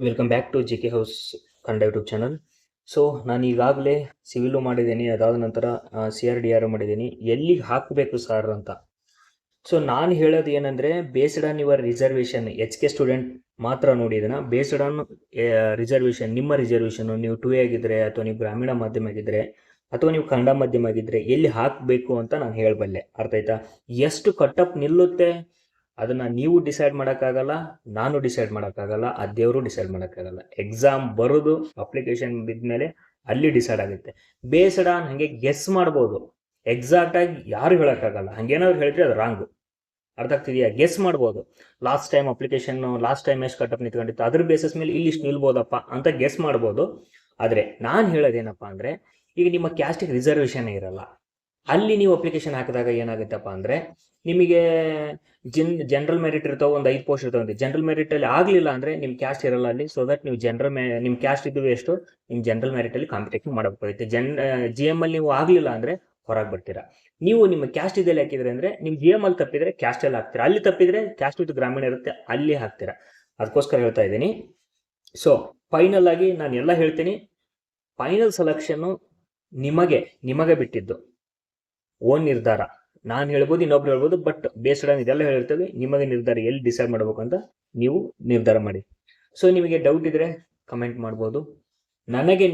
Welcome back to JK house Kannada YouTube channel. So ನಾನು ಈಗಾಗಲೇ civil ಮಾಡಿದ್ದೀನಿ, ಅದಾದ ನಂತರ CRDR ಮಾಡಿದ್ದೀನಿ. ಎಲ್ಲಿಗೆ ಹಾಕಬೇಕು ಸರ್ ಅಂತ. ಸೊ ನಾನು ಹೇಳೋದು ಏನಂದರೆ, based on your reservation, HK student ಮಾತ್ರ ನೋಡಿ ಇದನ್ನು. ಬೇಸ್ಡ್ ಆನ್ ರಿಸರ್ವೇಷನ್, ನಿಮ್ಮ ರಿಸರ್ವೇಷನ್ನು, ನೀವು 2A ಆಗಿದ್ದರೆ ಅಥವಾ ನೀವು ಗ್ರಾಮೀಣ ಮಾಧ್ಯಮ ಆಗಿದ್ದರೆ ಅಥವಾ ನೀವು ಕನ್ನಡ ಮಾಧ್ಯಮ ಆಗಿದ್ದರೆ ಎಲ್ಲಿ ಹಾಕಬೇಕು ಅಂತ ನಾನು ಹೇಳಬಲ್ಲೆ. ಅರ್ಥ ಆಯ್ತಾ? ಎಷ್ಟು ಕಟ್ಟಪ್ ನಿಲ್ಲುತ್ತೆ ಅದನ್ನು ನೀವು ಡಿಸೈಡ್ ಮಾಡೋಕ್ಕಾಗಲ್ಲ, ನಾನು ಡಿಸೈಡ್ ಮಾಡೋಕ್ಕಾಗಲ್ಲ, ಆ ದೇವರು ಡಿಸೈಡ್ ಮಾಡೋಕ್ಕಾಗಲ್ಲ. ಎಕ್ಸಾಮ್ ಬರೋದು ಅಪ್ಲಿಕೇಶನ್ ಬಿದ್ಮೇಲೆ ಅಲ್ಲಿ ಡಿಸೈಡ್ ಆಗುತ್ತೆ. ಬೇಸ್ಡ್ ಆನ್ ಹಾಗೆ ಗೆಸ್ ಮಾಡ್ಬೋದು, ಎಕ್ಸಾಕ್ಟಾಗಿ ಯಾರು ಹೇಳೋಕ್ಕಾಗಲ್ಲ. ಹಾಗೇನಾದ್ರು ಹೇಳಿದ್ರೆ ಅದು ರಾಂಗು. ಅರ್ಥ ಆಗ್ತಿದೆಯಾ? ಗೆಸ್ ಮಾಡ್ಬೋದು. ಲಾಸ್ಟ್ ಟೈಮ್ ಎಷ್ಟು ಕಟ್ಟಪ್ ನಿಂತ್ಕೊಂಡಿತ್ತು, ಅದ್ರ ಬೇಸಿಸ್ ಮೇಲೆ ಇಲ್ಲಿ ಇಷ್ಟು ನಿಲ್ಬೋದಪ್ಪ ಅಂತ ಗೆಸ್ ಮಾಡ್ಬೋದು. ಆದರೆ ನಾನು ಹೇಳೋದೇನಪ್ಪ ಅಂದರೆ, ಈಗ ನಿಮ್ಮ ಕ್ಯಾಸ್ಟಿಗೆ ರಿಸರ್ವೇಷನ್ ಇರಲ್ಲ, ಅಲ್ಲಿ ನೀವು ಅಪ್ಲಿಕೇಶನ್ ಹಾಕಿದಾಗ ಏನಾಗುತ್ತಪ್ಪ ಅಂದರೆ, ನಿಮಗೆ ಜನರಲ್ ಮೆರಿಟ್ ಇರ್ತಾವೆ, ಒಂದು 5 ಪೋಸ್ಟ್ ಇರ್ತಾವೆ. ಜನರಲ್ ಮೆರಿಟಲ್ಲಿ ಆಗಲಿಲ್ಲ ಅಂದರೆ ನಿಮ್ಮ ಕ್ಯಾಸ್ಟ್ ಇರಲ್ಲ ಅಲ್ಲಿ. ಸೊ ದಟ್ ನೀವು ನಿಮ್ಮ ಕ್ಯಾಸ್ಟ್ ಇದ್ದು ಎಷ್ಟು, ನಿಮ್ಮ ಜನರಲ್ ಮೆರಿಟಲ್ಲಿ ಕಾಂಪಿಟೇಷನ್ ಮಾಡಬೇಕಾಗುತ್ತೆ. GM ಅಲ್ಲಿ ನೀವು ಆಗಲಿಲ್ಲ ಅಂದರೆ ಹೊರಗೆ ಬರ್ತೀರಾ. ನೀವು ನಿಮ್ಮ ಕ್ಯಾಸ್ಟ್ ಇದೆಲ್ಲ ಹಾಕಿದ್ರೆ ಅಂದರೆ, ನಿಮ್ಮ GM ಅಲ್ಲಿ ತಪ್ಪಿದರೆ ಕ್ಯಾಸ್ಟಲ್ಲಿ ಹಾಕ್ತೀರಾ, ಅಲ್ಲಿ ತಪ್ಪಿದರೆ ಕ್ಯಾಸ್ಟ್ ವಿತ್ ಗ್ರಾಮೀಣ ಇರುತ್ತೆ ಅಲ್ಲಿ ಹಾಕ್ತೀರಾ. ಅದಕ್ಕೋಸ್ಕರ ಹೇಳ್ತಾ ಇದ್ದೀನಿ. ಸೊ ಫೈನಲ್ ಆಗಿ ನಾನು ಎಲ್ಲ ಹೇಳ್ತೀನಿ. ಫೈನಲ್ ಸೆಲೆಕ್ಷನ್ನು ನಿಮಗೆ ಬಿಟ್ಟಿದ್ದು, ಓನ್ ನಿರ್ಧಾರ. ನಾನು ಹೇಳ್ಬೋದು, ಇನ್ನೊಬ್ರು ಹೇಳ್ಬೋದು, ಬಟ್ ಬೇಸ್ಡ್ ಆನ್ ಇದೆಲ್ಲ ಹೇಳಿರ್ತೇವೆ. ನಿಮಗೆ ನಿರ್ಧಾರ ಎಲ್ಲಿ ಡಿಸೈಡ್ ಮಾಡಬೇಕು ಅಂತ ನೀವು ನಿರ್ಧಾರ ಮಾಡಿ. ಸೊ ನಿಮಗೆ ಡೌಟ್ ಇದ್ರೆ ಕಮೆಂಟ್ ಮಾಡ್ಬೋದು. ನನಗೆ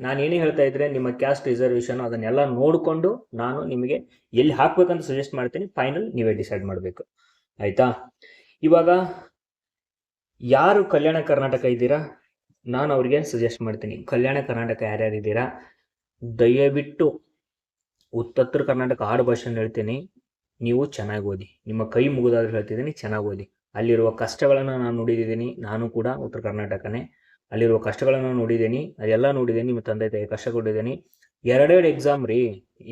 ನಾನು ಏನೇ ಹೇಳ್ತಾ ಇದ್ರೆ, ನಿಮ್ಮ ಕ್ಯಾಸ್ಟ್ ರಿಸರ್ವೇಷನ್ ಅದನ್ನೆಲ್ಲ ನೋಡಿಕೊಂಡು ನಾನು ನಿಮಗೆ ಎಲ್ಲಿ ಹಾಕ್ಬೇಕಂತ ಸಜೆಸ್ಟ್ ಮಾಡ್ತೀನಿ. ಫೈನಲ್ ನೀವೇ ಡಿಸೈಡ್ ಮಾಡಬೇಕು, ಆಯ್ತಾ? ಇವಾಗ ಯಾರು ಕಲ್ಯಾಣ ಕರ್ನಾಟಕ ಇದ್ದೀರಾ, ನಾನು ಅವ್ರಿಗೆ ಸಜೆಸ್ಟ್ ಮಾಡ್ತೀನಿ. ಕಲ್ಯಾಣ ಕರ್ನಾಟಕ ಯಾರ್ಯಾರು ಇದ್ದೀರಾ, ದಯವಿಟ್ಟು ಉತ್ತರ ಕರ್ನಾಟಕ ಆಡು ಭಾಷೆನ ಹೇಳ್ತೀನಿ, ನೀವು ಚೆನ್ನಾಗಿ ಓದಿ. ನಿಮ್ಮ ಕೈ ಮುಗಿದಾದ್ರೂ ಹೇಳ್ತಿದ್ದೀನಿ, ಚೆನ್ನಾಗಿ ಓದಿ. ಅಲ್ಲಿರುವ ಕಷ್ಟಗಳನ್ನು ನಾನು ನೋಡಿದ್ದೀನಿ. ನಾನು ಕೂಡ ಉತ್ತರ ಕರ್ನಾಟಕನೇ. ಅಲ್ಲಿರುವ ಕಷ್ಟಗಳನ್ನು ನೋಡಿದ್ದೀನಿ, ಅದೆಲ್ಲ ನೋಡಿದ್ದೀನಿ. ನಿಮ್ಮ ತಂದೆ ತಾಯಿ ಕಷ್ಟ ಕೊಟ್ಟಿದ್ದೀನಿ. 2 ಎಕ್ಸಾಮ್ ರೀ.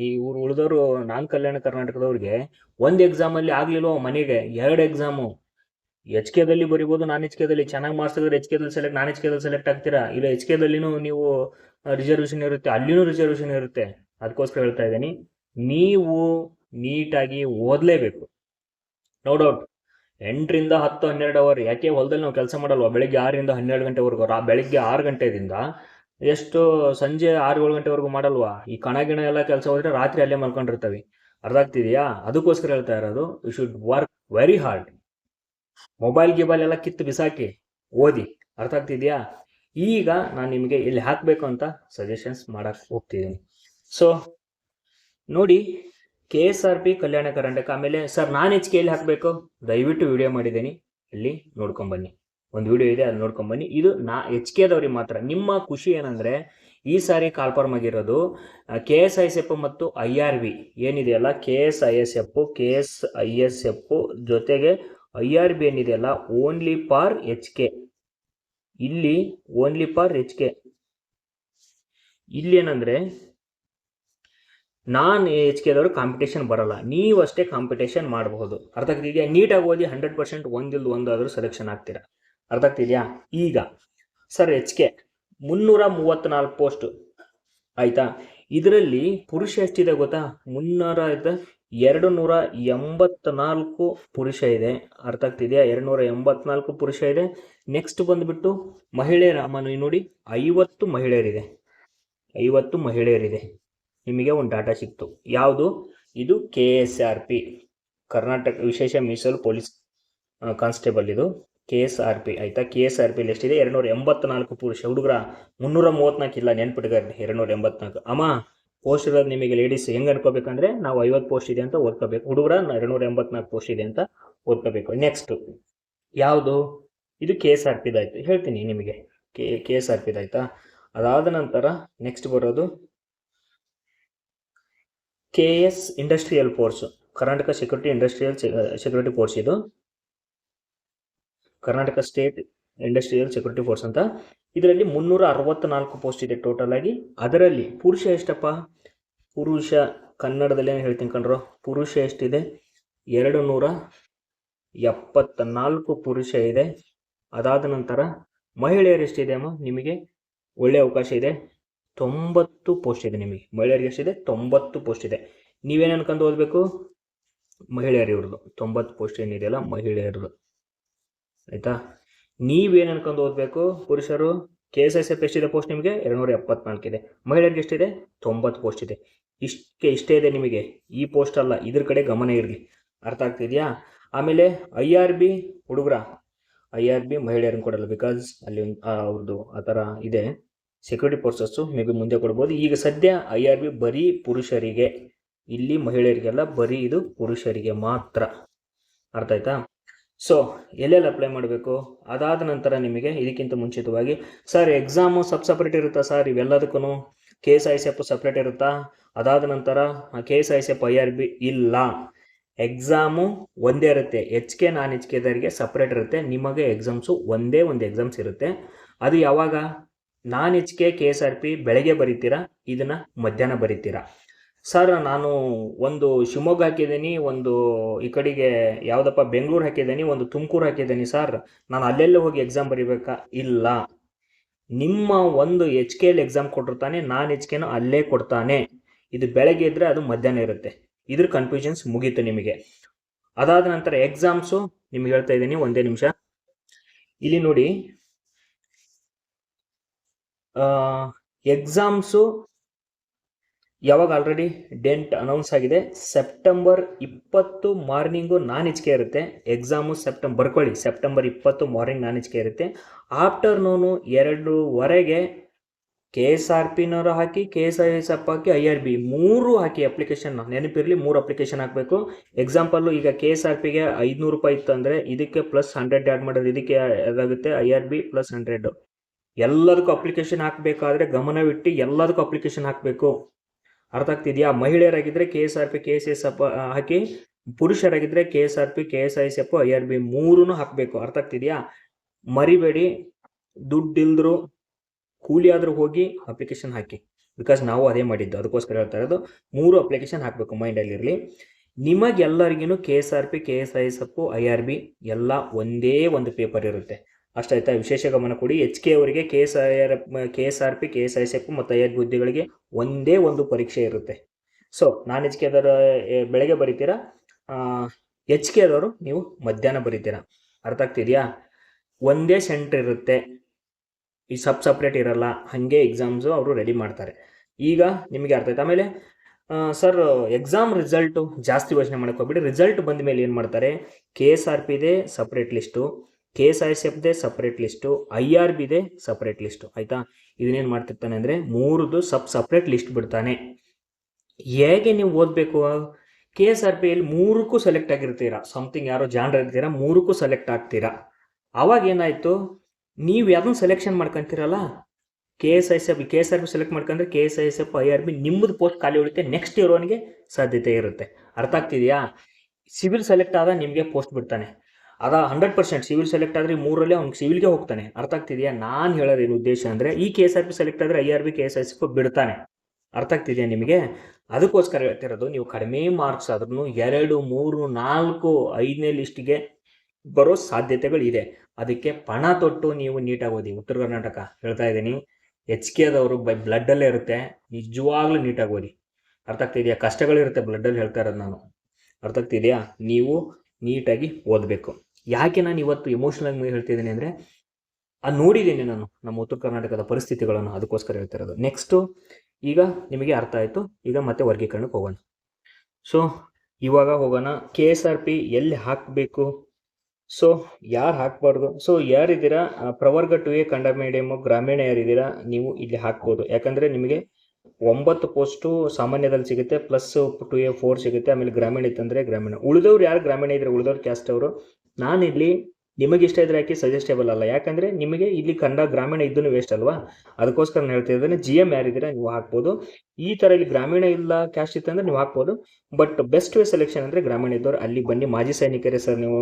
ಈ ಊರು ಉಳಿದವರು ನಾನು ಕಲ್ಯಾಣ ಕರ್ನಾಟಕದವ್ರಿಗೆ ಒಂದು ಎಕ್ಸಾಮಲ್ಲಿ ಆಗಲಿಲ್ವೋ ಮನೆಗೆ 2 ಎಕ್ಸಾಮು. HKದಲ್ಲಿ ಬರಿಬೋದು, ನಾನ್ HKದಲ್ಲಿ ಚೆನ್ನಾಗಿ ಮಾರ್ಕ್ಸ್ ತೆಗೆದ್ರೆ HKದಲ್ಲಿ ಸೆಲೆಕ್ಟ್, ನಾನ್ HKದಲ್ಲಿ ಸೆಲೆಕ್ಟ್ ಆಗ್ತೀರಾ. ಇಲ್ಲ HKದಲ್ಲಿನೂ ನೀವು ರಿಸರ್ವೇಷನ್ ಇರುತ್ತೆ, ಅಲ್ಲಿನೂ ರಿಸರ್ವೇಷನ್ ಇರುತ್ತೆ. ಅದಕ್ಕೋಸ್ಕರ ಹೇಳ್ತಾ ಇದ್ದೀನಿ, ನೀವು ನೀಟಾಗಿ ಓದಲೇಬೇಕು. ನೋ ಡೌಟ್ 8ರಿಂದ 10, 12 ಅವರ್. ಯಾಕೆ ಹೊಲದಲ್ಲಿ ನಾವು ಕೆಲಸ ಮಾಡಲ್ವಾ? ಬೆಳಗ್ಗೆ 6ರಿಂದ 12 ಗಂಟೆವರೆಗೂ. ಬೆಳಗ್ಗೆ 6 ಗಂಟೆದಿಂದ ಎಷ್ಟು ಸಂಜೆ 6-7 ಗಂಟೆವರೆಗೂ ಮಾಡಲ್ವಾ? ಈ ಕಣಗಿಣ ಎಲ್ಲ ಕೆಲಸ ಹೋದ್ರೆ ರಾತ್ರಿ ಅಲ್ಲೇ ಮಲ್ಕೊಂಡಿರ್ತವೆ. ಅರ್ಥ ಆಗ್ತಿದೆಯಾ? ಅದಕ್ಕೋಸ್ಕರ ಹೇಳ್ತಾ ಇರೋದು, you should work very hard. Mobile ಗಿಬೈಲ್ ಎಲ್ಲ ಕಿತ್ತು ಬಿಸಾಕಿ ಓದಿ. ಅರ್ಥ ಆಗ್ತಿದೆಯಾ? ಈಗ ನಾನು ನಿಮಗೆ ಎಲ್ಲಿ ಹಾಕಬೇಕು ಅಂತ ಸಜೆಷನ್ಸ್ ಮಾಡಕ್ಕೆ ಹೋಗ್ತಿದ್ದೀನಿ. ಸೊ ನೋಡಿ, KSRP ಕಲ್ಯಾಣ ಕರ್ನಾಟಕ. ಆಮೇಲೆ ಸರ್ ನಾನು HKಯಲ್ಲಿ ಹಾಕಬೇಕು, ದಯವಿಟ್ಟು ವಿಡಿಯೋ ಮಾಡಿದ್ದೀನಿ, ಇಲ್ಲಿ ನೋಡ್ಕೊಂಬನ್ನಿ. ಒಂದು ವಿಡಿಯೋ ಇದೆ, ಅದು ನೋಡ್ಕೊಂಬನ್ನಿ. ಇದು HKದವ್ರಿಗೆ ಮಾತ್ರ. ನಿಮ್ಮ ಖುಷಿ ಏನಂದರೆ, ಈ ಸಾರಿ ಕಾಲ್ಫಾರ್ಮ್ ಆಗಿರೋದು KSISF ಮತ್ತು IRB ಏನಿದೆಯಲ್ಲ, KSISF ಜೊತೆಗೆ IRB ಏನಿದೆಯಲ್ಲ, ಓನ್ಲಿ ಫಾರ್ HK. ಇಲ್ಲಿ ಓನ್ಲಿ ಫಾರ್ HK. ಇಲ್ಲಿ ಏನಂದರೆ, ನಾನು HKದವರು ಕಾಂಪಿಟೇಷನ್ ಬರಲ್ಲ, ನೀವು ಅಷ್ಟೇ ಕಾಂಪಿಟೇಷನ್ ಮಾಡಬಹುದು. ಅರ್ಥ ಆಗ್ತಿದೆಯಾ? ನೀಟಾಗಿ ಓದಿ, 100% ಒಂದಾದರೂ ಸೆಲೆಕ್ಷನ್ ಆಗ್ತೀರಾ. ಅರ್ಥ ಆಗ್ತಿದೆಯಾ? ಈಗ ಸರ್ HK 334 ಪೋಸ್ಟು, ಆಯಿತಾ? ಇದರಲ್ಲಿ ಪುರುಷ ಎಷ್ಟಿದೆ ಗೊತ್ತಾ? 284 ಪುರುಷ ಇದೆ. ಅರ್ಥ ಆಗ್ತಿದೆಯಾ? 284 ಪುರುಷ ಇದೆ. ನೆಕ್ಸ್ಟ್ ಬಂದುಬಿಟ್ಟು ಮಹಿಳೆಯರ ನೋಡಿ, 50 ಮಹಿಳೆಯರಿದೆ. 50 ಮಹಿಳೆಯರಿದೆ. ನಿಮಗೆ ಒಂದು ಡಾಟಾ ಸಿಕ್ತು. ಯಾವುದು ಇದು? KSRP, ಕರ್ನಾಟಕ ವಿಶೇಷ ಮೀಸಲು ಪೊಲೀಸ್ ಕಾನ್ಸ್ಟೇಬಲ್. ಇದು KSRP, ಆಯಿತಾ? KSRPಲಿ ಎಷ್ಟಿದೆ? 284 ಪುರುಷ. ಹುಡುಗರ 334 ಇಲ್ಲ, ನೆನ್ಪಿಟ್ಕೊಂಡು 284. ಅಮ್ಮ ಪೋಸ್ಟ್ ಇರೋದು ನಿಮಗೆ ಲೇಡೀಸ್ ಹೆಂಗೆ ಅನ್ಕೋಬೇಕಂದ್ರೆ, ನಾವು 50 ಪೋಸ್ಟ್ ಇದೆ ಅಂತ ಓದ್ಕೋಬೇಕು, ಹುಡುಗರ 284 ಪೋಸ್ಟ್ ಇದೆ ಅಂತ ಓದ್ಕೋಬೇಕು. ನೆಕ್ಸ್ಟು ಯಾವುದು? ಇದು KSRPದಾಯ್ತು, ಹೇಳ್ತೀನಿ ನಿಮಗೆ. KSRPದಾಯ್ತಾ? ಅದಾದ ನಂತರ ನೆಕ್ಸ್ಟ್ ಬರೋದು KS industrial force, Karnataka security force. ಇದು Karnataka state industrial security force ಅಂತ. ಇದರಲ್ಲಿ 364 ಪೋಸ್ಟ್ ಇದೆ ಟೋಟಲ್ ಆಗಿ. ಅದರಲ್ಲಿ ಪುರುಷ ಎಷ್ಟಪ್ಪ? ಪುರುಷ ಕನ್ನಡದಲ್ಲಿ ಏನು ಹೇಳ್ತೀನಿ ಕಣ್ರು, ಪುರುಷ ಎಷ್ಟಿದೆ? 274 ಪುರುಷ ಇದೆ. ಅದಾದ ನಂತರ ಮಹಿಳೆಯರು ಎಷ್ಟಿದೆ ಅಮ್ಮ? ನಿಮಗೆ ಒಳ್ಳೆಯ ಅವಕಾಶ ಇದೆ, 90 ಪೋಸ್ಟ್ ಇದೆ ನಿಮಗೆ. ಮಹಿಳೆಯರಿಗೆ ಎಷ್ಟಿದೆ? 90 ಪೋಸ್ಟ್ ಇದೆ. ನೀವೇನು ಅನ್ಕೊಂಡು ಓದಬೇಕು? ಮಹಿಳೆಯರು ಇವ್ರದ್ದು 90 ಪೋಸ್ಟ್ ಏನಿದೆಯಲ್ಲ, ಮಹಿಳೆಯರದು, ಆಯಿತಾ? ನೀವೇನು ಅನ್ಕೊಂಡು ಓದಬೇಕು, ಪುರುಷರು KSISF ಎಷ್ಟಿದೆ ಪೋಸ್ಟ್ ನಿಮಗೆ 274 ಇದೆ, ಮಹಿಳೆಯರಿಗೆ ಎಷ್ಟಿದೆ 90 ಪೋಸ್ಟ್ ಇದೆ. ಇಷ್ಟೇ ಇದೆ ನಿಮಗೆ, ಈ ಪೋಸ್ಟ್ ಅಲ್ಲ, ಇದ್ರ ಕಡೆ ಗಮನ ಇರಲಿ. ಅರ್ಥ ಆಗ್ತಿದೆಯಾ? ಆಮೇಲೆ IRB ಹುಡುಗರ, IRB ಮಹಿಳೆಯರನ್ನು ಕೊಡಲ್ಲ, ಬಿಕಾಸ್ ಅಲ್ಲಿ ಅವ್ರದ್ದು ಆ ಥರ ಇದೆ ಸೆಕ್ಯೂರಿಟಿ ಫೋರ್ಸಸ್ಸು, ಮೇ ಬಿ ಮುಂದೆ ಕೊಡ್ಬೋದು. ಈಗ ಸದ್ಯ IRB ಬರೀ ಪುರುಷರಿಗೆ, ಇಲ್ಲಿ ಮಹಿಳೆಯರಿಗೆಲ್ಲ, ಬರೀ ಇದು ಪುರುಷರಿಗೆ ಮಾತ್ರ. ಅರ್ಥ ಆಯ್ತಾ? ಸೊ ಎಲ್ಲೆಲ್ಲಿ ಅಪ್ಲೈ ಮಾಡಬೇಕು, ಅದಾದ ನಂತರ ನಿಮಗೆ ಇದಕ್ಕಿಂತ ಮುಂಚಿತವಾಗಿ ಸರ್ ಎಕ್ಸಾಮು ಸಪ್ರೇಟ್ ಇರುತ್ತಾ ಸರ್, ಇವೆಲ್ಲದಕ್ಕೂ KSISF ಸಪ್ರೇಟ್ ಇರುತ್ತಾ, ಅದಾದ ನಂತರ KSISF IRB ಇಲ್ಲ, ಎಕ್ಸಾಮು ಒಂದೇ ಇರುತ್ತೆ. HK ನಾನ್ HKದವರಿಗೆ ಸಪ್ರೇಟ್ ಇರುತ್ತೆ, ನಿಮಗೆ ಎಕ್ಸಾಮ್ಸು ಒಂದೇ ಒಂದು ಎಕ್ಸಾಮ್ಸ್ ಇರುತ್ತೆ. ಅದು ಯಾವಾಗ, ನಾನ್ HK KSRP ಬೆಳಗ್ಗೆ ಬರೀತೀರಾ, ಇದನ್ನು ಮಧ್ಯಾಹ್ನ ಬರೀತೀರಾ. ಸರ್ ನಾನು ಒಂದು ಶಿವಮೊಗ್ಗ ಹಾಕಿದ್ದೀನಿ, ಒಂದು ಈ ಕಡೆಗೆ ಯಾವುದಪ್ಪ ಬೆಂಗಳೂರು ಹಾಕಿದ್ದೀನಿ, ಒಂದು ತುಮಕೂರು ಹಾಕಿದ್ದೀನಿ ಸರ್, ನಾನು ಅಲ್ಲೆಲ್ಲ ಹೋಗಿ ಎಕ್ಸಾಮ್ ಬರೀಬೇಕಾ? ಇಲ್ಲ, ನಿಮ್ಮ ಒಂದು HK ಎಕ್ಸಾಮ್ ಕೊಟ್ಟಿರ್ತಾನೆ, ನಾನ್ HKನೂ ಅಲ್ಲೇ ಕೊಡ್ತಾನೆ. ಇದು ಬೆಳಗ್ಗೆ ಇದ್ದರೆ ಅದು ಮಧ್ಯಾಹ್ನ ಇರುತ್ತೆ. ಇದ್ರ ಕನ್ಫ್ಯೂಷನ್ಸ್ ಮುಗೀತು ನಿಮಗೆ. ಅದಾದ ನಂತರ ಎಕ್ಸಾಮ್ಸು ನಿಮ್ಗೆ ಹೇಳ್ತಾ ಇದ್ದೀನಿ, ಒಂದೇ ನಿಮಿಷ. ಇಲ್ಲಿ ನೋಡಿ, ಎಕ್ಸಾಮ್ಸು ಯಾವಾಗ ಆಲ್ರೆಡಿ ಡೇಟ್ ಅನೌನ್ಸ್ ಆಗಿದೆ, ಸೆಪ್ಟೆಂಬರ್ 20 ಮಾರ್ನಿಂಗು ನಾನ್ HK ಇರುತ್ತೆ ಎಕ್ಸಾಮು. ಬರ್ಕೊಳ್ಳಿ, ಸೆಪ್ಟೆಂಬರ್ 20 ಮಾರ್ನಿಂಗ್ ನಾನ್ HK ಇರುತ್ತೆ. ಆಫ್ಟರ್ನೂನು 2:15 KSRPನವರು ಹಾಕಿ, KSISF ಹಾಕಿ, IRB 3 ಹಾಕಿ ಅಪ್ಲಿಕೇಶನ್. ನೆನಪಿರಲಿ, 3 ಅಪ್ಲಿಕೇಶನ್ ಹಾಕಬೇಕು. ಎಕ್ಸಾಂಪಲ್ಲು ಈಗ KSRPಗೆ 500 ರೂಪಾಯಿ ಇತ್ತು ಅಂದರೆ ಇದಕ್ಕೆ ಪ್ಲಸ್ 100 ಆ್ಯಡ್ ಮಾಡೋದು, ಇದಕ್ಕೆ ಅದಾಗುತ್ತೆ IRB ಪ್ಲಸ್ 100. ಎಲ್ಲದಕ್ಕೂ ಅಪ್ಲಿಕೇಶನ್ ಹಾಕಬೇಕಾದ್ರೆ ಗಮನವಿಟ್ಟು ಎಲ್ಲದಕ್ಕೂ ಅಪ್ಲಿಕೇಶನ್ ಹಾಕಬೇಕು. ಅರ್ಥ ಆಗ್ತಿದೆಯಾ? ಮಹಿಳೆಯರಾಗಿದ್ದರೆ KSRP KSISF ಹಾಕಿ, ಪುರುಷರಾಗಿದ್ದರೆ KSRP KSISF IRB 3 ಹಾಕಬೇಕು. ಅರ್ಥ ಆಗ್ತಿದೆಯಾ? ಮರಿಬೇಡಿ, ದುಡ್ಡಿಲ್ದ್ರು ಕೂಲಿ ಆದರೂ ಹೋಗಿ ಅಪ್ಲಿಕೇಶನ್ ಹಾಕಿ, ಬಿಕಾಸ್ ನಾವು ಅದೇ ಮಾಡಿದ್ದು, ಅದಕ್ಕೋಸ್ಕರ ಹೇಳ್ತಾ ಇರೋದು. 3 ಅಪ್ಲಿಕೇಶನ್ ಹಾಕಬೇಕು, ಮೈಂಡಲ್ಲಿರಲಿ. ನಿಮಗೆಲ್ಲರಿಗೂ KSRP KSISF IRB ಎಲ್ಲ ಒಂದೇ ಒಂದು ಪೇಪರ್ ಇರುತ್ತೆ, ಅಷ್ಟಾಯ್ತಾ? ವಿಶೇಷ ಗಮನ ಕೊಡಿ. HK ಅವರಿಗೆ KSRP KSISF ಮತ್ತು IRB ಹುದ್ದೆಗಳಿಗೆ ಒಂದೇ ಒಂದು ಪರೀಕ್ಷೆ ಇರುತ್ತೆ. ಸೊ ನಾನ್ HK ಬೆಳಗ್ಗೆ ಬರೀತೀರಾ, HK ನೀವು ಮಧ್ಯಾಹ್ನ ಬರೀತೀರಾ. ಅರ್ಥ ಆಗ್ತಿದೆಯಾ? ಒಂದೇ ಸೆಂಟ್ರ್ ಇರುತ್ತೆ, ಈ ಸಪ್ರೇಟ್ ಇರಲ್ಲ. ಹಾಗೆ ಎಕ್ಸಾಮ್ಸು ಅವರು ರೆಡಿ ಮಾಡ್ತಾರೆ. ಈಗ ನಿಮಗೆ ಅರ್ಥ ಆಯ್ತು. ಆಮೇಲೆ ಸರ್ ಎಕ್ಸಾಮ್ ರಿಸಲ್ಟು ಜಾಸ್ತಿ ಯೋಚನೆ ಮಾಡೋಕೆ ಹೋಗ್ಬಿಡಿ. ರಿಸಲ್ಟ್ ಬಂದ ಮೇಲೆ ಏನು ಮಾಡ್ತಾರೆ, KSRPದೇ ಸಪ್ರೇಟ್ ಲಿಸ್ಟು, KSISFದೇ ಸಪ್ರೇಟ್ ಲಿಸ್ಟು, IRBದೇ ಸಪ್ರೇಟ್ ಲಿಸ್ಟು, ಆಯಿತಾ? ಇದನ್ನೇನು ಮಾಡ್ತಿರ್ತಾನೆ ಅಂದರೆ 3ದು ಸಪ್ರೇಟ್ ಲಿಸ್ಟ್ ಬಿಡ್ತಾನೆ. ಹೇಗೆ ನೀವು ಓದಬೇಕು, KSRPಯಲ್ಲಿ 3ಕ್ಕೂ ಸೆಲೆಕ್ಟ್ ಆಗಿರ್ತೀರಾ, ಸಮಥಿಂಗ್ ಯಾರೋ ಜಾನ್ರ್ ಇರ್ತೀರಾ, 3ಕ್ಕೂ ಸೆಲೆಕ್ಟ್ ಆಗ್ತೀರಾ. ಆವಾಗ ಏನಾಯಿತು, ನೀವು ಯಾವ್ದನ್ನು ಸೆಲೆಕ್ಷನ್ ಮಾಡ್ಕೊತೀರಲ್ಲ, KSRP ಸೆಲೆಕ್ಟ್ ಮಾಡ್ಕೊಂಡ್ರೆ KSISF IRB ನಿಮ್ಮದು ಪೋಸ್ಟ್ ಖಾಲಿ ಉಳಿತೆ, ನೆಕ್ಸ್ಟ್ ಇರೋನಿಗೆ ಸಾಧ್ಯತೆ ಇರುತ್ತೆ. ಅರ್ಥ ಆಗ್ತಿದೆಯಾ? ಸಿವಿಲ್ ಸೆಲೆಕ್ಟ್ ಆದ ನಿಮಗೆ ಪೋಸ್ಟ್ ಬಿಡ್ತಾನೆ, ಅದ 100% ಸಿವಿಲ್ ಸೆಲೆಕ್ಟ್ ಆದರೆ 3ರಲ್ಲಿ ಅವ್ನಿಗೆ ಸಿವಿಲ್ಗೆ ಹೋಗ್ತಾನೆ. ಅರ್ಥ ಆಗ್ತಿದೆಯಾ? ನಾನು ಹೇಳೋದೇನು ಉದ್ದೇಶ ಅಂದರೆ, ಈ KSRP ಸೆಲೆಕ್ಟ್ ಆದರೆ IRB KSISF ಬಿಡ್ತಾನೆ. ಅರ್ಥ ಆಗ್ತಿದೆಯಾ ನಿಮಗೆ? ಅದಕ್ಕೋಸ್ಕರ ಹೇಳ್ತಿರೋದು, ನೀವು ಕಡಿಮೆ ಮಾರ್ಕ್ಸ್ ಆದ್ರೂ 2, 3, 4, 5ನೇ ಲಿಸ್ಟಿಗೆ ಬರೋ ಸಾಧ್ಯತೆಗಳು ಇದೆ. ಅದಕ್ಕೆ ಪಣ ತೊಟ್ಟು ನೀವು ನೀಟಾಗಿ ಓದಿ. ಉತ್ತರ ಕರ್ನಾಟಕ ಹೇಳ್ತಾ ಇದ್ದೀನಿ, HKದವರು ಬ್ಲಡ್ಡಲ್ಲೇ ಇರುತ್ತೆ, ನಿಜವಾಗ್ಲೂ ನೀಟಾಗಿ ಓದಿ. ಅರ್ಥ ಆಗ್ತಿದೆಯಾ? ಕಷ್ಟಗಳಿರುತ್ತೆ ಬ್ಲಡ್ಡಲ್ಲಿ, ಹೇಳ್ತಾ ಇರೋದು ನಾನು. ಅರ್ಥ ಆಗ್ತಿದೆಯಾ? ನೀವು ನೀಟಾಗಿ ಓದಬೇಕು. ಯಾಕೆ ನಾನು ಇವತ್ತು ಎಮೋಷನಲ್ ಆಗಿ ಹೇಳ್ತಿದ್ದೀನಿ ಅಂದರೆ, ಅದು ನೋಡಿದ್ದೀನಿ ನಾನು ನಮ್ಮ ಉತ್ತರ ಕರ್ನಾಟಕದ ಪರಿಸ್ಥಿತಿಗಳನ್ನು, ಅದಕ್ಕೋಸ್ಕರ ಹೇಳ್ತಾ ಇರೋದು. ನೆಕ್ಸ್ಟು, ಈಗ ನಿಮಗೆ ಅರ್ಥ ಆಯಿತು, ಈಗ ಮತ್ತೆ ವರ್ಗೀಕರಣಕ್ಕೆ ಹೋಗೋಣ. ಸೊ ಇವಾಗ ಹೋಗೋಣ, KSRP ಎಲ್ಲಿ ಹಾಕಬೇಕು, ಸೊ ಯಾರು ಹಾಕಬಾರ್ದು. ಸೊ ಯಾರಿದ್ದೀರಾ ಪ್ರವರ್ಗ 2A ಕನ್ನಡ ಮೀಡಿಯಮು ಗ್ರಾಮೀಣ ಯಾರಿದ್ದೀರಾ, ನೀವು ಇಲ್ಲಿ ಹಾಕ್ಬೋದು. ಯಾಕಂದರೆ ನಿಮಗೆ 9 ಪೋಸ್ಟು ಸಾಮಾನ್ಯದಲ್ಲಿ ಸಿಗುತ್ತೆ, ಪ್ಲಸ್ 2A 4 ಸಿಗುತ್ತೆ. ಆಮೇಲೆ ಗ್ರಾಮೀಣ ಇತ್ತಂದರೆ ಗ್ರಾಮೀಣ. ಉಳಿದವ್ರು ಯಾರು ಗ್ರಾಮೀಣ ಇದ್ರೆ ಉಳಿದವ್ರು ಕ್ಯಾಸ್ಟ್ ಅವರು, ನಾನಿಲ್ಲಿ ನಿಮಗೆ ಇಷ್ಟ ಇದ್ರೆ ಹಾಕಿ, ಸಜೆಸ್ಟೇಬಲ್ ಅಲ್ಲ. ಯಾಕಂದರೆ ನಿಮಗೆ ಇಲ್ಲಿ ಕನ್ನಡ ಗ್ರಾಮೀಣ ಇದ್ದೂ ವೇಸ್ಟ್ ಅಲ್ವಾ, ಅದಕ್ಕೋಸ್ಕರ ನಾನು ಹೇಳ್ತಿದ್ದೇನೆ. GM ಯಾರಿದ್ದೀರಾ ನೀವು ಹಾಕ್ಬೋದು. ಈ ಥರ ಇಲ್ಲಿ ಗ್ರಾಮೀಣ ಇಲ್ಲ ಕ್ಯಾಸ್ಟ್ ಇತ್ತಂದರೆ ನೀವು ಹಾಕ್ಬೋದು. ಬಟ್ ಬೆಸ್ಟ್ ವೇ ಸೆಲೆಕ್ಷನ್ ಅಂದರೆ ಗ್ರಾಮೀಣ ಇದ್ದವ್ರು ಅಲ್ಲಿ ಬನ್ನಿ. ಮಾಜಿ ಸೈನಿಕರೇ ಸರ್, ನೀವು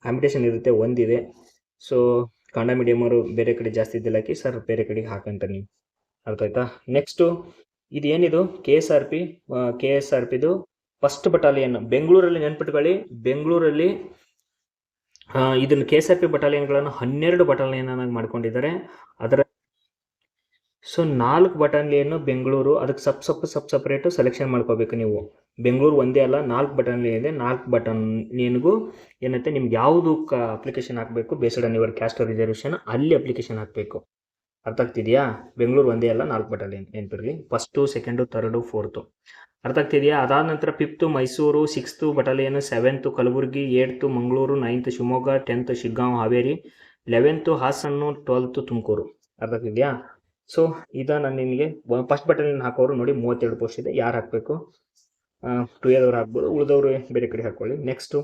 ಕಾಂಪಿಟೇಷನ್ ಇರುತ್ತೆ, ಒಂದಿದೆ. ಸೊ ಕನ್ನಡ ಮೀಡಿಯಮರು ಬೇರೆ ಕಡೆ ಜಾಸ್ತಿ ಇದ್ದಿಲ್ಲ ಹಾಕಿ ಸರ್, ಬೇರೆ ಕಡೆಗೆ ಹಾಕಂತ ನೀವು. ಅರ್ಥ ಆಯ್ತಾ? ನೆಕ್ಸ್ಟು ಇದೇನಿದು KSRPದು ಫಸ್ಟ್ ಬಟಾಲಿಯನ್ ಬೆಂಗಳೂರಲ್ಲಿ, ನೆನ್ಪಿಟ್ಕೊಳ್ಳಿ. ಬೆಂಗಳೂರಲ್ಲಿ ಇದನ್ನು KSRP ಬಟಾಲಿಯನ್ಗಳನ್ನು 12 ಬಟಾಲಿಯನ್ ಆಗಿ ಮಾಡ್ಕೊಂಡಿದ್ದಾರೆ. ಅದರ ಸೊ 4 ಬಟಾಲಿಯನ್ನು ಬೆಂಗಳೂರು, ಅದಕ್ಕೆ ಸಪ್ರೇಟು ಸೆಲೆಕ್ಷನ್ ಮಾಡ್ಕೋಬೇಕು ನೀವು. ಬೆಂಗಳೂರು ಒಂದೇ ಅಲ್ಲ, 4 ಬಟಾಲಿಯನ್ ಇದೆ. 4 ಬಟಾಲಿಯನ್ಗೂ ಏನಂತೆ ನಿಮ್ಗೆ ಯಾವುದು ಅಪ್ಲಿಕೇಶನ್ ಹಾಕಬೇಕು based on your caste reservation, ಅಲ್ಲಿ ಅಪ್ಲಿಕೇಶನ್ ಹಾಕಬೇಕು. ಅರ್ಥ ಆಗ್ತಿದೆಯಾ? ಬೆಂಗಳೂರು ಒಂದೇ ಅಲ್ಲ, 4 ಬಟಾಲಿಯನ್ ನೆನಪಿರಲಿ. 1, 2, 3, 4. ಅರ್ಥ ಆಗ್ತಿದೆಯಾ? ಅದಾದ ನಂತರ 5th Mysuru, 6th battalion, 7th Kalaburagi, 8th Mangaluru, 9th Shivamogga, 10th Shiggaon Haveri, 11th ಹಾಸನ್ನು, 12th Tumakuru. ಅರ್ಥ ಆಗ್ತಿದೆಯಾ? ಸೊ ನಾನು ನಿಮಗೆ ಫಸ್ಟ್ ಬಟಾಲಿಯನ್ ಹಾಕೋರು ನೋಡಿ 32 ಪೋಸ್ಟ್ ಇದೆ. ಯಾರು ಹಾಕಬೇಕು? 2 ಇಯರ್ ಹಾಕ್ಬೋದು, ಉಳಿದವರು ಬೇರೆ ಕಡೆ ಹಾಕೊಳ್ಳಿ. ನೆಕ್ಸ್ಟು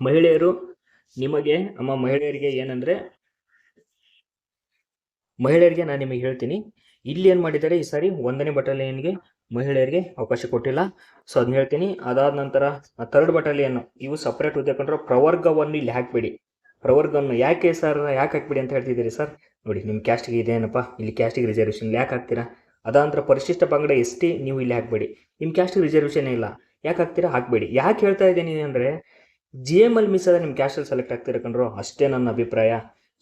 ಮಹಿಳೆಯರು. ನಿಮಗೆ ಮಹಿಳೆಯರಿಗೆ ಏನಂದರೆ, ಮಹಿಳೆಯರಿಗೆ ನಾನು ನಿಮಗೆ ಹೇಳ್ತೀನಿ, ಇಲ್ಲಿ ಏನು ಮಾಡಿದ್ದಾರೆ ಈ ಸಾರಿ 1ನೇ ಬಟಾಲಿಯನ್ಗೆ ಮಹಿಳೆಯರಿಗೆ ಅವಕಾಶ ಕೊಟ್ಟಿಲ್ಲ. ಸೊ ಅದನ್ನ ಹೇಳ್ತೀನಿ. ಅದಾದ ನಂತರ 3rd ಬಟಾಲಿಯನ್, ಇವು ಸಪ್ರೇಟ್ ಹುದ್ದೆ ಕಂಡ್ರೆ ಪ್ರವರ್ಗವನ್ನು ಇಲ್ಲಿ ಹಾಕಬೇಡಿ. ಪ್ರವರ್ಗವನ್ನು ಯಾಕೆ ಸರ್, ಯಾಕೆ ಹಾಕ್ಬೇಡಿ ಅಂತ ಹೇಳ್ತಿದ್ದೀರಿ ಸರ್? ನೋಡಿ, ನಿಮ್ಮ ಕ್ಯಾಸ್ಟಿಗೆ ಇದೇನಪ್ಪ, ಇಲ್ಲಿ ಕ್ಯಾಸ್ಟಿಗೆ ರಿಸರ್ವೇಷನ್ ಯಾಕೆ ಹಾಕ್ತೀರಾ? ಅದಾನಂತರ ಪರಿಶಿಷ್ಟ ಪಂಗಡ ST ನೀವು ಇಲ್ಲಿ ಹಾಕಬೇಡಿ. ನಿಮ್ಮ ಕ್ಯಾಸ್ಟಿಗೆ ರಿಸರ್ವೇಷನ್ ಇಲ್ಲ, ಯಾಕೆ ಹಾಕ್ತೀರಾ? ಹಾಕಬೇಡಿ. ಯಾಕೆ ಹೇಳ್ತಾ ಇದ್ದೀನಿ ಅಂದರೆ, GM ಅಲ್ಲಿ ಮಿಸ್ ಆದರೆ ನಿಮ್ಮ ಕ್ಯಾಸ್ಟಲ್ಲಿ ಸೆಲೆಕ್ಟ್ ಆಗ್ತೀರಾ ಕಣ್ರು, ಅಷ್ಟೇ ನನ್ನ ಅಭಿಪ್ರಾಯ.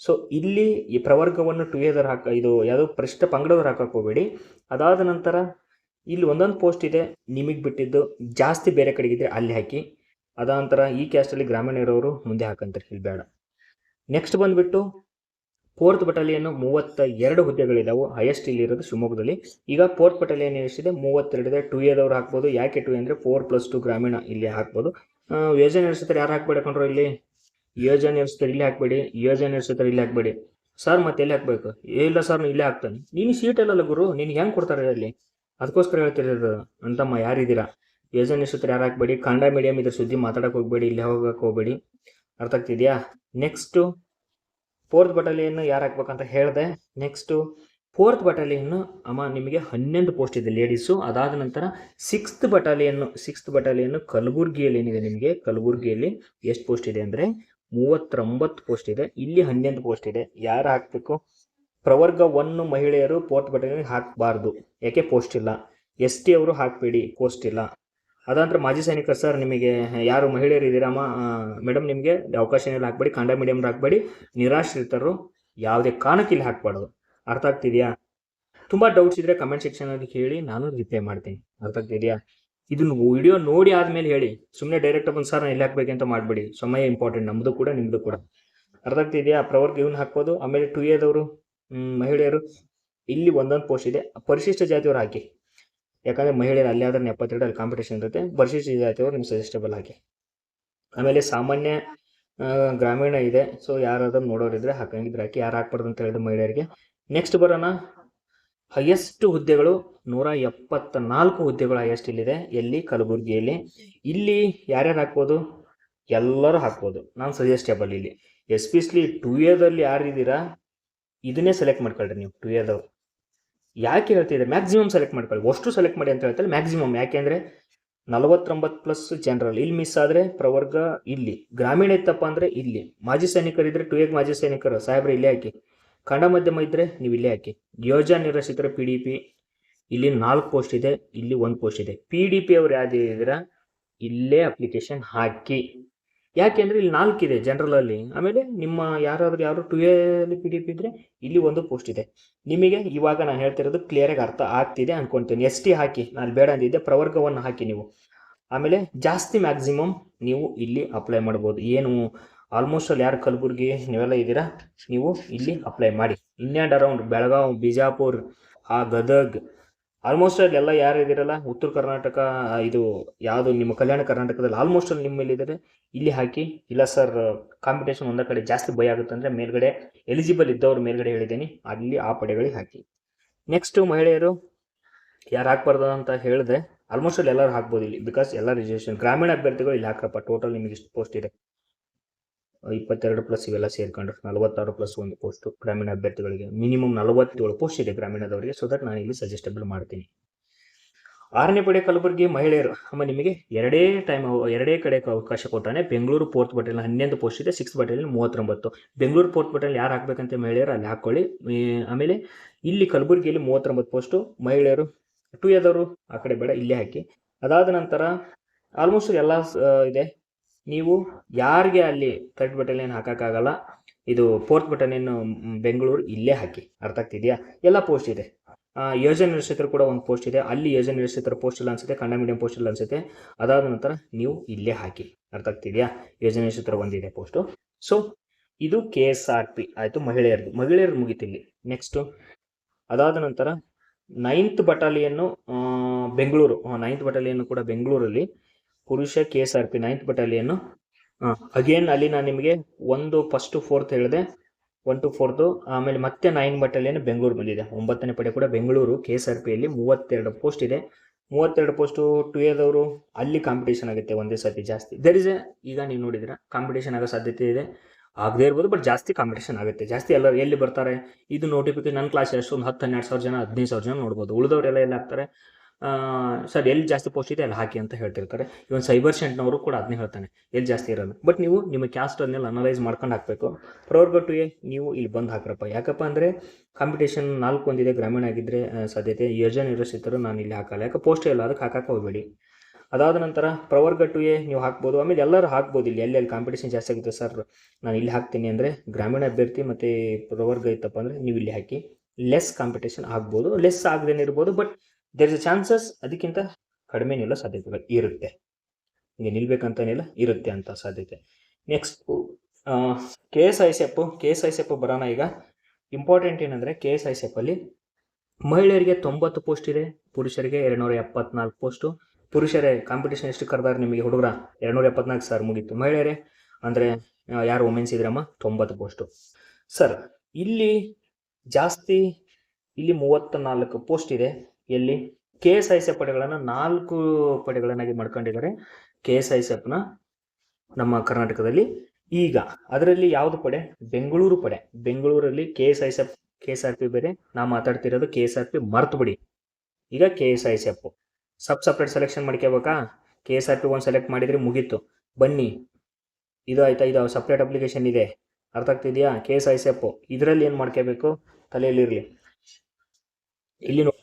ಸೊ ಇಲ್ಲಿ ಈ ಪ್ರವರ್ಗವನ್ನು 2 ಇಯರ್ ಇದು ಯಾವುದೋ ಪರಿಶಿಷ್ಟ ಪಂಗಡದವ್ರು ಹಾಕಕ್ಕೆ ಹೋಗಬೇಡಿ. ಅದಾದ ನಂತರ ಇಲ್ಲಿ ಒಂದೊಂದು ಪೋಸ್ಟ್ ಇದೆ ನಿಮಗೆ ಬಿಟ್ಟಿದ್ದು, ಜಾಸ್ತಿ ಬೇರೆ ಕಡೆಗಿದ್ರೆ ಅಲ್ಲಿ ಹಾಕಿ. ಅದಾದ ನಂತರ ಈ ಕ್ಯಾಸ್ಟಲ್ಲಿ ಗ್ರಾಮೀಣ ಇರೋರು ಮುಂದೆ ಹಾಕಂತಾರೆ, ಇಲ್ಲಿ ಬೇಡ. ನೆಕ್ಸ್ಟ್ ಬಂದುಬಿಟ್ಟು 4th ಬಟಾಲಿಯನ್ 32 ಹುದ್ದೆಗಳಿದ್ದಾವೆ, ಹೈಯೆಸ್ಟ್ ಇಲ್ಲಿ ಇರೋದು ಶಿವಮೊಗ್ಗದಲ್ಲಿ. ಈಗ 4th ಬಟಾಲಿಯನ್ ಎಷ್ಟಿದೆ? 32 ಇದೆ. 2 ಇಯರ್ದವ್ರು ಹಾಕ್ಬೋದು. ಯಾಕೆ 2 ಅಂದರೆ 4+2 ಗ್ರಾಮೀಣ ಇಲ್ಲಿ ಹಾಕ್ಬೋದು. ಯೋಜನೆ ನಡೆಸ್ತಾರೆ ಯಾರು ಹಾಕ್ಬೇಡಿ ಕಂಡ್ರು, ಇಲ್ಲಿ ಯೋಜನೆ ನಡೆಸ್ತಾರೆ ಇಲ್ಲಿ ಹಾಕಬೇಡಿ, ಯೋಜನೆ ನಡೆಸ್ತಾರೆ ಇಲ್ಲಿ ಹಾಕಬೇಡಿ. ಸರ್ ಮತ್ತೆ ಎಲ್ಲಿ ಹಾಕಬೇಕು? ಇಲ್ಲ ಸರ್ ಇಲ್ಲೇ ಹಾಕ್ತಾನೆ. ನೀನು ಸೀಟ್ ಇಲ್ಲಲ್ಲ ಗುರು, ನೀನು ಹೆಂಗೆ ಕೊಡ್ತಾರೆ ಅಲ್ಲಿ? ಅದಕ್ಕೋಸ್ಕರ ಹೇಳ್ತಿರೋದು ಅಂತಮ್ಮ ಯಾರಿದ್ದೀರಾ. ಯೋಜನೆ ನಡೆಸ್ತಾರೆ ಯಾರು ಹಾಕಬೇಡಿ. ಕನ್ನಡ ಮೀಡಿಯಮ್ ಇದ್ರ ಸುದ್ದಿ ಮಾತಾಡೋಕೆ ಹೋಗಬೇಡಿ, ಇಲ್ಲಿ ಹೋಗಕ್ಕೆ ಹೋಗಬೇಡಿ. ಅರ್ಥ ಆಗ್ತಿದೆಯಾ? ನೆಕ್ಸ್ಟು 4th ಬಟಾಲಿಯನ್ ಯಾರು ಹಾಕ್ಬೇಕಂತ ಹೇಳಿದೆ. ನೆಕ್ಸ್ಟು 4th ಬಟಾಲಿಯನ್ನು ನಿಮಗೆ 11 ಪೋಸ್ಟ್ ಇದೆ ಲೇಡೀಸು. ಅದಾದ ನಂತರ 6th ಬಟಾಲಿಯನ್ನು ಕಲಬುರಗಿಯಲ್ಲಿ ಏನಿದೆ ನಿಮಗೆ, ಕಲಬುರಗಿಯಲ್ಲಿ ಎಷ್ಟು ಪೋಸ್ಟ್ ಇದೆ ಅಂದರೆ 39 ಪೋಸ್ಟ್ ಇದೆ. ಇಲ್ಲಿ 11 ಪೋಸ್ಟ್ ಇದೆ. ಯಾರು ಹಾಕಬೇಕು? ಪ್ರವರ್ಗ 1 ಮಹಿಳೆಯರು 4th ಬಟಾಲಿಯನ್ ಹಾಕಬಾರ್ದು, ಯಾಕೆ? ಪೋಸ್ಟ್ ಇಲ್ಲ. ST ಅವರು ಹಾಕಬೇಡಿ, ಪೋಸ್ಟ್ ಇಲ್ಲ. ಅದಂತರ ಮಾಜಿ ಸೈನಿಕರು ಸರ್, ನಿಮಗೆ ಯಾರು ಮಹಿಳೆಯರು ಇದ್ದೀರಮ್ಮ ಮೇಡಮ್, ನಿಮಗೆ ಅವಕಾಶ ಇಲ್ಲ, ಹಾಕಬೇಡಿ. ಕನ್ನಡ ಮೀಡಿಯಮ್ ಹಾಕಬೇಡಿ. ನಿರಾಶ್ರಿತರು ಯಾವುದೇ ಕಾರಣಕ್ಕೆ ಇಲ್ಲಿ ಹಾಕಬಾರ್ದು. ಅರ್ಥ ಆಗ್ತಿದೆಯಾ? ತುಂಬ ಡೌಟ್ಸ್ ಇದ್ದರೆ ಕಮೆಂಟ್ ಸೆಕ್ಷನಲ್ಲಿ ಹೇಳಿ, ನಾನು ರಿಪ್ಲೈ ಮಾಡ್ತೀನಿ. ಅರ್ಥ ಆಗ್ತಿದೆಯಾ? ಇದನ್ನು ವಿಡಿಯೋ ನೋಡಿ ಆದಮೇಲೆ ಹೇಳಿ, ಸುಮ್ಮನೆ ಡೈರೆಕ್ಟ್ ಬಂದು ಸರ್ ನಾನು ಎಲ್ಲಿ ಹಾಕಬೇಕಂತ ಮಾಡಬೇಡಿ. ಸಮಯ ಇಂಪಾರ್ಟೆಂಟ್, ನಮ್ಮದು ಕೂಡ ನಿಮ್ಮದು ಕೂಡ. ಅರ್ಥ ಆಗ್ತಿದೆಯಾ? ಪ್ರವರ್ಗ ಇವನ್ನ ಹಾಕ್ಬೋದು. ಆಮೇಲೆ 2 ಇಯರ್ದವರು ಮಹಿಳೆಯರು ಇಲ್ಲಿ ಒಂದೊಂದು ಪೋಸ್ಟ್ ಇದೆ. ಪರಿಶಿಷ್ಟ ಜಾತಿಯವರು ಹಾಕಿ, ಯಾಕಂದರೆ ಮಹಿಳೆಯರು ಅಲ್ಲಿ ಆದರೆ 72 ಅಲ್ಲಿ ಕಾಂಪಿಟೇಷನ್ ಇರುತ್ತೆ. ಪರಿಶಿಷ್ಟ ಜಾತಿಯವರು ನಿಮ್ಮ ಸಜೆಸ್ಟಬಲ್ ಹಾಕಿ. ಆಮೇಲೆ ಸಾಮಾನ್ಯ ಗ್ರಾಮೀಣ ಇದೆ. ಸೊ ಯಾರಾದ್ರೂ ನೋಡೋರಿದ್ರೆ ಹಾಕಂಗಿದ್ರೆ ಹಾಕಿ, ಯಾರು ಹಾಕ್ಬಾರ್ದು ಅಂತ ಹೇಳಿದ್ರೆ ಮಹಿಳೆಯರಿಗೆ. ನೆಕ್ಸ್ಟ್ ಬರೋಣ, ಹೈಯೆಸ್ಟ್ ಹುದ್ದೆಗಳು 174 ಹುದ್ದೆಗಳು ಹೈಯೆಸ್ಟ್ ಇಲ್ಲಿದೆ. ಎಲ್ಲಿ? ಕಲಬುರಗಿಯಲ್ಲಿ. ಇಲ್ಲಿ ಯಾರ್ಯಾರು ಹಾಕ್ಬೋದು? ಎಲ್ಲರೂ ಹಾಕ್ಬೋದು. ನಾನು ಸಜೆಸ್ಟೇಬಲ್ ಇಲ್ಲಿ. ಎಸ್ಪೆಷಲಿ 2 ಇಯರ್ದಲ್ಲಿ ಯಾರಿದ್ದೀರಾ ಇದನ್ನೇ ಸೆಲೆಕ್ಟ್ ಮಾಡ್ಕೊಳ್ರಿ ನೀವು. 2 ಇಯರ್ದವ್ರು ಯಾಕೆ ಹೇಳ್ತಿದ್ದಾರೆ? ಮ್ಯಾಕ್ಸಿಮಮ್ ಸೆಲೆಕ್ಟ್ ಮಾಡ್ಕೊಳ್ಳಿ, ಅಷ್ಟು ಸೆಲೆಕ್ಟ್ ಮಾಡಿ ಅಂತ ಹೇಳ್ತಾರೆ. ಮ್ಯಾಕ್ಸಿಮಮ್ ಯಾಕೆಂದರೆ 49+ ಜನರಲ್ ಇಲ್ಲಿ ಮಿಸ್ ಆದರೆ ಪ್ರವರ್ಗ ಇಲ್ಲಿ, ಗ್ರಾಮೀಣ ಇತ್ತಪ್ಪ ಅಂದರೆ ಇಲ್ಲಿ, ಮಾಜಿ ಸೈನಿಕರಿದ್ದರೆ 2 ಇಯರ್ ಮಾಜಿ ಸೈನಿಕರು ಸಾಹೇಬ್ರೆ ಇಲ್ಲೇ ಹಾಕಿ, ಕನ್ನಡ ಮಾಧ್ಯಮ ಇದ್ದರೆ ನೀವು ಇಲ್ಲೇ ಹಾಕಿ. ಯೋಜನಾ ನಿರಾಶ್ರಿತರ PDP ಇಲ್ಲಿ 4 ಪೋಸ್ಟ್ ಇದೆ, ಇಲ್ಲಿ 1 ಪೋಸ್ಟ್ ಇದೆ. PDP ಅವ್ರು ಯಾವ್ದಿದ್ದೀರಾ ಇಲ್ಲೇ ಅಪ್ಲಿಕೇಶನ್ ಹಾಕಿ. ಯಾಕೆಂದರೆ ಇಲ್ಲಿ 4 ಇದೆ ಜನರಲಲ್ಲಿ. ಆಮೇಲೆ ನಿಮ್ಮ ಯಾರು 2 ಇಯರ್ಲಿ PDP ಇದ್ದರೆ ಇಲ್ಲಿ 1 ಪೋಸ್ಟ್ ಇದೆ. ನಿಮಗೆ ಇವಾಗ ನಾನು ಹೇಳ್ತಿರೋದು ಕ್ಲಿಯರಾಗಿ ಅರ್ಥ ಆಗ್ತಿದೆ ಅಂದ್ಕೊಳ್ತೀನಿ. ST ಹಾಕಿ, ನಾನು ಬೇಡ ಅಂದಿದ್ದೆ. ಪ್ರವರ್ಗವನ್ನು ಹಾಕಿ ನೀವು. ಆಮೇಲೆ ಜಾಸ್ತಿ ಮ್ಯಾಕ್ಸಿಮಮ್ ನೀವು ಇಲ್ಲಿ ಅಪ್ಲೈ ಮಾಡ್ಬೋದು. ಏನು ಆಲ್ಮೋಸ್ಟ್ ಅಲ್ಲಿ ಯಾರು ಕಲಬುರಗಿ ನೀವೆಲ್ಲ ಇದ್ದೀರಾ, ನೀವು ಇಲ್ಲಿ ಅಪ್ಲೈ ಮಾಡಿ. ಇನ್ and around Belagavi, Bijapur, Gadag, almost ಅಲ್ಲಿ ಎಲ್ಲ ಯಾರು ಇದ್ದೀರಲ್ಲ, ಉತ್ತರ ಕರ್ನಾಟಕ, ಇದು ಯಾವುದು ನಿಮ್ಮ ಕಲ್ಯಾಣ ಕರ್ನಾಟಕದಲ್ಲಿ ಆಲ್ಮೋಸ್ಟ್ ಅಲ್ಲಿ ನಿಮ್ಮಲ್ಲಿದ್ದಾರೆ, ಇಲ್ಲಿ ಹಾಕಿ. ಇಲ್ಲ ಸರ್ ಕಾಂಪಿಟೇಷನ್ ಒಂದೇ ಕಡೆ ಜಾಸ್ತಿ ಭಯ ಆಗುತ್ತೆ ಅಂದರೆ ಮೇಲ್ಗಡೆ ಎಲಿಜಿಬಲ್ ಇದ್ದವ್ರು ಮೇಲ್ಗಡೆ ಹೇಳಿದ್ದೀನಿ, ಅಲ್ಲಿ ಆ ಪಡೆಗಳಿಗೆ ಹಾಕಿ. ನೆಕ್ಸ್ಟು ಮಹಿಳೆಯರು ಯಾರು ಹಾಕ್ಬಾರ್ದು ಅಂತ ಹೇಳಿದೆ. ಆಲ್ಮೋಸ್ಟ್ ಅಲ್ಲಿ ಎಲ್ಲರೂ ಹಾಕ್ಬೋದು ಇಲ್ಲಿ, ಬಿಕಾಸ್ ಎಲ್ಲ ರಿಸರ್ವೇಷನ್. ಗ್ರಾಮೀಣ ಅಭ್ಯರ್ಥಿಗಳು ಇಲ್ಲಿ ಹಾಕ್ರಪ್ಪ. ಟೋಟಲ್ ನಿಮಗೆ ಇಷ್ಟು ಪೋಸ್ಟ್ ಇದೆ, 22+ ಇವೆಲ್ಲ ಸೇರ್ಕೊಂಡ್ರೆ 46+1 ಪೋಸ್ಟು ಗ್ರಾಮೀಣ ಅಭ್ಯರ್ಥಿಗಳಿಗೆ. ಮಿನಿಮಮ್ 47 ಪೋಸ್ಟ್ ಇದೆ ಗ್ರಾಮೀಣದವರಿಗೆ. ಸೊ ದಟ್ ನಾನು ಇಲ್ಲಿ ಸಜೆಸ್ಟಬಲ್ ಮಾಡ್ತೀನಿ. 6ನೇ ಪಡೆ ಕಲಬುರಗಿ ಮಹಿಳೆಯರು ನಿಮಗೆ ಎರಡೇ ಕಡೆ ಅವಕಾಶ ಕೊಟ್ಟಾನೆ. ಬೆಂಗಳೂರು 4th ಬಟಾಲಿಯನ್ 11 ಪೋಸ್ಟ್ ಇದೆ, 6th battalion 39. Bengaluru 4th battalion ಯಾರು ಹಾಕಬೇಕಂತ ಮಹಿಳೆಯರು ಅಲ್ಲಿ ಹಾಕ್ಕೊಳ್ಳಿ. ಆಮೇಲೆ ಇಲ್ಲಿ ಕಲಬುರಗಿಯಲ್ಲಿ 39 ಪೋಸ್ಟು ಮಹಿಳೆಯರು. 2 ಇಯರ್ದವರು ಆ ಕಡೆ ಬೇಡ, ಇಲ್ಲೇ ಹಾಕಿ. ಅದಾದ ನಂತರ ಆಲ್ಮೋಸ್ಟ್ ಎಲ್ಲ ಇದೆ. ನೀವು ಯಾರಿಗೆ ಅಲ್ಲಿ 3rd ಬಟಾಲಿಯನ್ ಹಾಕೋಕ್ಕಾಗಲ್ಲ, ಇದು 4th ಬಟಾಲಿಯನ್ ಬೆಂಗಳೂರು ಇಲ್ಲೇ ಹಾಕಿ. ಅರ್ಥ ಆಗ್ತಿದೆಯಾ? ಎಲ್ಲ ಪೋಸ್ಟ್ ಇದೆ. ಯೋಜನೆ ನಿರೀಕ್ಷಿತರು ಕೂಡ ಒಂದು ಪೋಸ್ಟ್ ಇದೆ, ಅಲ್ಲಿ ಯೋಜನೆ ನಿರೀಕ್ಷಿತರ ಪೋಸ್ಟ್ ಇಲ್ಲ ಅನ್ಸುತ್ತೆ, ಕನ್ನಡ ಮೀಡಿಯಂ ಪೋಸ್ಟ್ ಇಲ್ಲ ಅನ್ಸುತ್ತೆ. ಅದಾದ ನಂತರ ನೀವು ಇಲ್ಲೇ ಹಾಕಿ, ಅರ್ಥ ಆಗ್ತಿದೆಯಾ? ಯೋಜನೆ ನಿರೀಕ್ಷಿತರ ಒಂದಿದೆ ಪೋಸ್ಟು. ಸೊ ಇದು KSRP ಆಯಿತು, ಮಹಿಳೆಯರದು ಮುಗೀತು ಇಲ್ಲಿ. ನೆಕ್ಸ್ಟು ಅದಾದ ನಂತರ 9th ಬಟಾಲಿಯನ್ನು ಬೆಂಗಳೂರು, 9th ಬಟಾಲಿಯನ್ನು ಕೂಡ ಬೆಂಗಳೂರಲ್ಲಿ ಪುರುಷ KSRP 9th ಬಟಾಲಿಯನ್ನು. ಅಗೇನ್ ಅಲ್ಲಿ ನಾನು ನಿಮಗೆ ಒಂದು ಫಸ್ಟ್ 4th ಹೇಳಿದೆ, 1 to 4th, ಆಮೇಲೆ ಮತ್ತೆ 9 ಬಟಾಲಿಯನ್ ಬೆಂಗಳೂರು ಬಂದಿದೆ. 9ನೇ ಪಡೆ ಕೂಡ ಬೆಂಗಳೂರು KSRPಯಲ್ಲಿ 32 ಪೋಸ್ಟ್ ಇದೆ. 32 ಪೋಸ್ಟು 2Aದವರು ಅಲ್ಲಿ ಕಾಂಪಿಟೇಷನ್ ಆಗುತ್ತೆ ಒಂದೇ ಸತಿ ಜಾಸ್ತಿ. ಈಗ ನೀವು ನೋಡಿದ್ರೆ ಕಾಂಪಿಟೇಷನ್ ಆಗೋ ಸಾಧ್ಯತೆ ಇದೆ, ಆಗದೇ ಇರ್ಬೋದು, ಬಟ್ ಜಾಸ್ತಿ ಕಾಂಪಿಟೇಷನ್ ಆಗುತ್ತೆ. ಜಾಸ್ತಿ ಎಲ್ಲ ಎಲ್ಲಿ ಬರ್ತಾರೆ, ಇದು ನೋಟಿಫಿಕೇಶನ್ ನನ್ನ ಕ್ಲಾಸ್ ಎಷ್ಟು ಒಂದು 10-12 ಜನ 15,000 ಜನ ನೋಡ್ಬೋದು. ಉಳಿದವರೆಲ್ಲ ಎಲ್ಲಿ ಹಾಕ್ತಾರೆ, ಸರ್ ಎಲ್ಲಿ ಜಾಸ್ತಿ ಪೋಸ್ಟ್ ಇದೆ ಅಲ್ಲಿ ಹಾಕಿ ಅಂತ ಹೇಳ್ತಿರ್ತಾರೆ. ಇವನ್ ಸೈಬರ್ ಸೆಂಟ್ನವರು ಕೂಡ ಅದನ್ನೇ ಹೇಳ್ತಾನೆ, ಎಲ್ಲಿ ಜಾಸ್ತಿ ಇರೋದು. ಬಟ್ ನೀವು ನಿಮ್ಮ ಕ್ಯಾಸ್ಟನ್ನೆಲ್ಲ ಅನಲೈಸ್ ಮಾಡ್ಕೊಂಡು ಹಾಕಬೇಕು. ಪ್ರವರ್ಗ 2A ನೀವು ಇಲ್ಲಿ ಬಂದು ಹಾಕ್ರಪ್ಪ. ಯಾಕಪ್ಪ ಅಂದರೆ ಕಾಂಪಿಟೇಷನ್ 4 ಒಂದಿದೆ, ಗ್ರಾಮೀಣ ಆಗಿದ್ದರೆ ಸಾಧ್ಯತೆ, ಯೋಜನೆ ನಿರೀಕ್ಷಿತರು ನಾನು ಇಲ್ಲಿ ಹಾಕಲ್ಲ, ಯಾಕೆ ಪೋಸ್ಟ್ ಇಲ್ಲ, ಅದಕ್ಕೆ ಹಾಕಕ್ಕೆ ಹೋಗಬೇಡಿ. ಅದಾದ ನಂತರ ಪ್ರವರ್ಗ 2A ನೀವು ಹಾಕ್ಬೋದು. ಆಮೇಲೆ ಎಲ್ಲರೂ ಹಾಕ್ಬೋದು, ಇಲ್ಲಿ ಎಲ್ಲೆಲ್ಲಿ ಕಾಂಪಿಟೇಷನ್ ಜಾಸ್ತಿ ಆಗುತ್ತೆ ಸರ್ ನಾನು ಇಲ್ಲಿ ಹಾಕ್ತೀನಿ ಅಂದರೆ ಗ್ರಾಮೀಣ ಅಭ್ಯರ್ಥಿ ಮತ್ತು ಪ್ರವರ್ಗ ಇತ್ತಪ್ಪ ಅಂದರೆ ನೀವು ಇಲ್ಲಿ ಹಾಕಿ. ಲೆಸ್ ಕಾಂಪಿಟೇಷನ್ ಆಗ್ಬೋದು, ಲೆಸ್ ಆಗದೇನೆ ಇರ್ಬೋದು, but there is a chances ಅದಕ್ಕಿಂತ ಕಡಿಮೆ ನಿಲ್ಲೋ ಸಾಧ್ಯತೆಗಳು ಇರುತ್ತೆ. ಹಿಂಗೆ ನಿಲ್ಬೇಕಂತೇನಿಲ್ಲ, ಇರುತ್ತೆ ಅಂತ ಸಾಧ್ಯತೆ. ನೆಕ್ಸ್ಟ್ KSICF ಬರೋಣ. ಈಗ ಇಂಪಾರ್ಟೆಂಟ್ ಏನಂದರೆ KSICF ಅಲ್ಲಿ ಮಹಿಳೆಯರಿಗೆ 90 ಪೋಸ್ಟ್ ಇದೆ, ಪುರುಷರಿಗೆ 274 ಪೋಸ್ಟು. ಪುರುಷರೇ ಕಾಂಪಿಟೇಷನ್ ಎಷ್ಟು ಕರೆದಾರೆ ನಿಮಗೆ ಹುಡುಗರ? 274 ಸರ್ ಮುಗೀತು. ಮಹಿಳೆಯರೇ ಅಂದರೆ ಯಾರು ವುಮೆನ್ಸ್ ಇದ್ರಮ್ಮ 90 ಪೋಸ್ಟು. ಸರ್ ಇಲ್ಲಿ ಜಾಸ್ತಿ, ಇಲ್ಲಿ 34 ಪೋಸ್ಟ್ ಇದೆ. ಎಲ್ಲಿ KSICF ಪಡೆಗಳನ್ನು 4 ಪಡೆಗಳನ್ನಾಗಿ ಮಾಡ್ಕೊಂಡಿದ್ದಾರೆ KSICFನ ನಮ್ಮ ಕರ್ನಾಟಕದಲ್ಲಿ. ಈಗ ಅದರಲ್ಲಿ ಯಾವುದು ಪಡೆ? ಬೆಂಗಳೂರು ಪಡೆ. ಬೆಂಗಳೂರಲ್ಲಿ KSRP ಬೇರೆ, ನಾ ಮಾತಾಡ್ತಿರೋದು KSRP ಮರ್ತು ಬಿಡಿ. ಈಗ KSICF ಸಪ್ರೇಟ್ ಸೆಲೆಕ್ಷನ್ ಮಾಡ್ಕೋಬೇಕಾ? KSRP ಒಂದು ಸೆಲೆಕ್ಟ್ ಮಾಡಿದರೆ ಮುಗೀತು, ಬನ್ನಿ. ಇದು ಆಯ್ತಾ, ಇದು ಸಪ್ರೇಟ್ ಅಪ್ಲಿಕೇಶನ್ ಇದೆ, ಅರ್ಥ ಆಗ್ತಿದೆಯಾ? KSICF ಇದರಲ್ಲಿ ಏನು ಮಾಡ್ಕೋಬೇಕು, ತಲೆಯಲ್ಲಿರಲಿ. ಇಲ್ಲಿ ನೋಡಿ,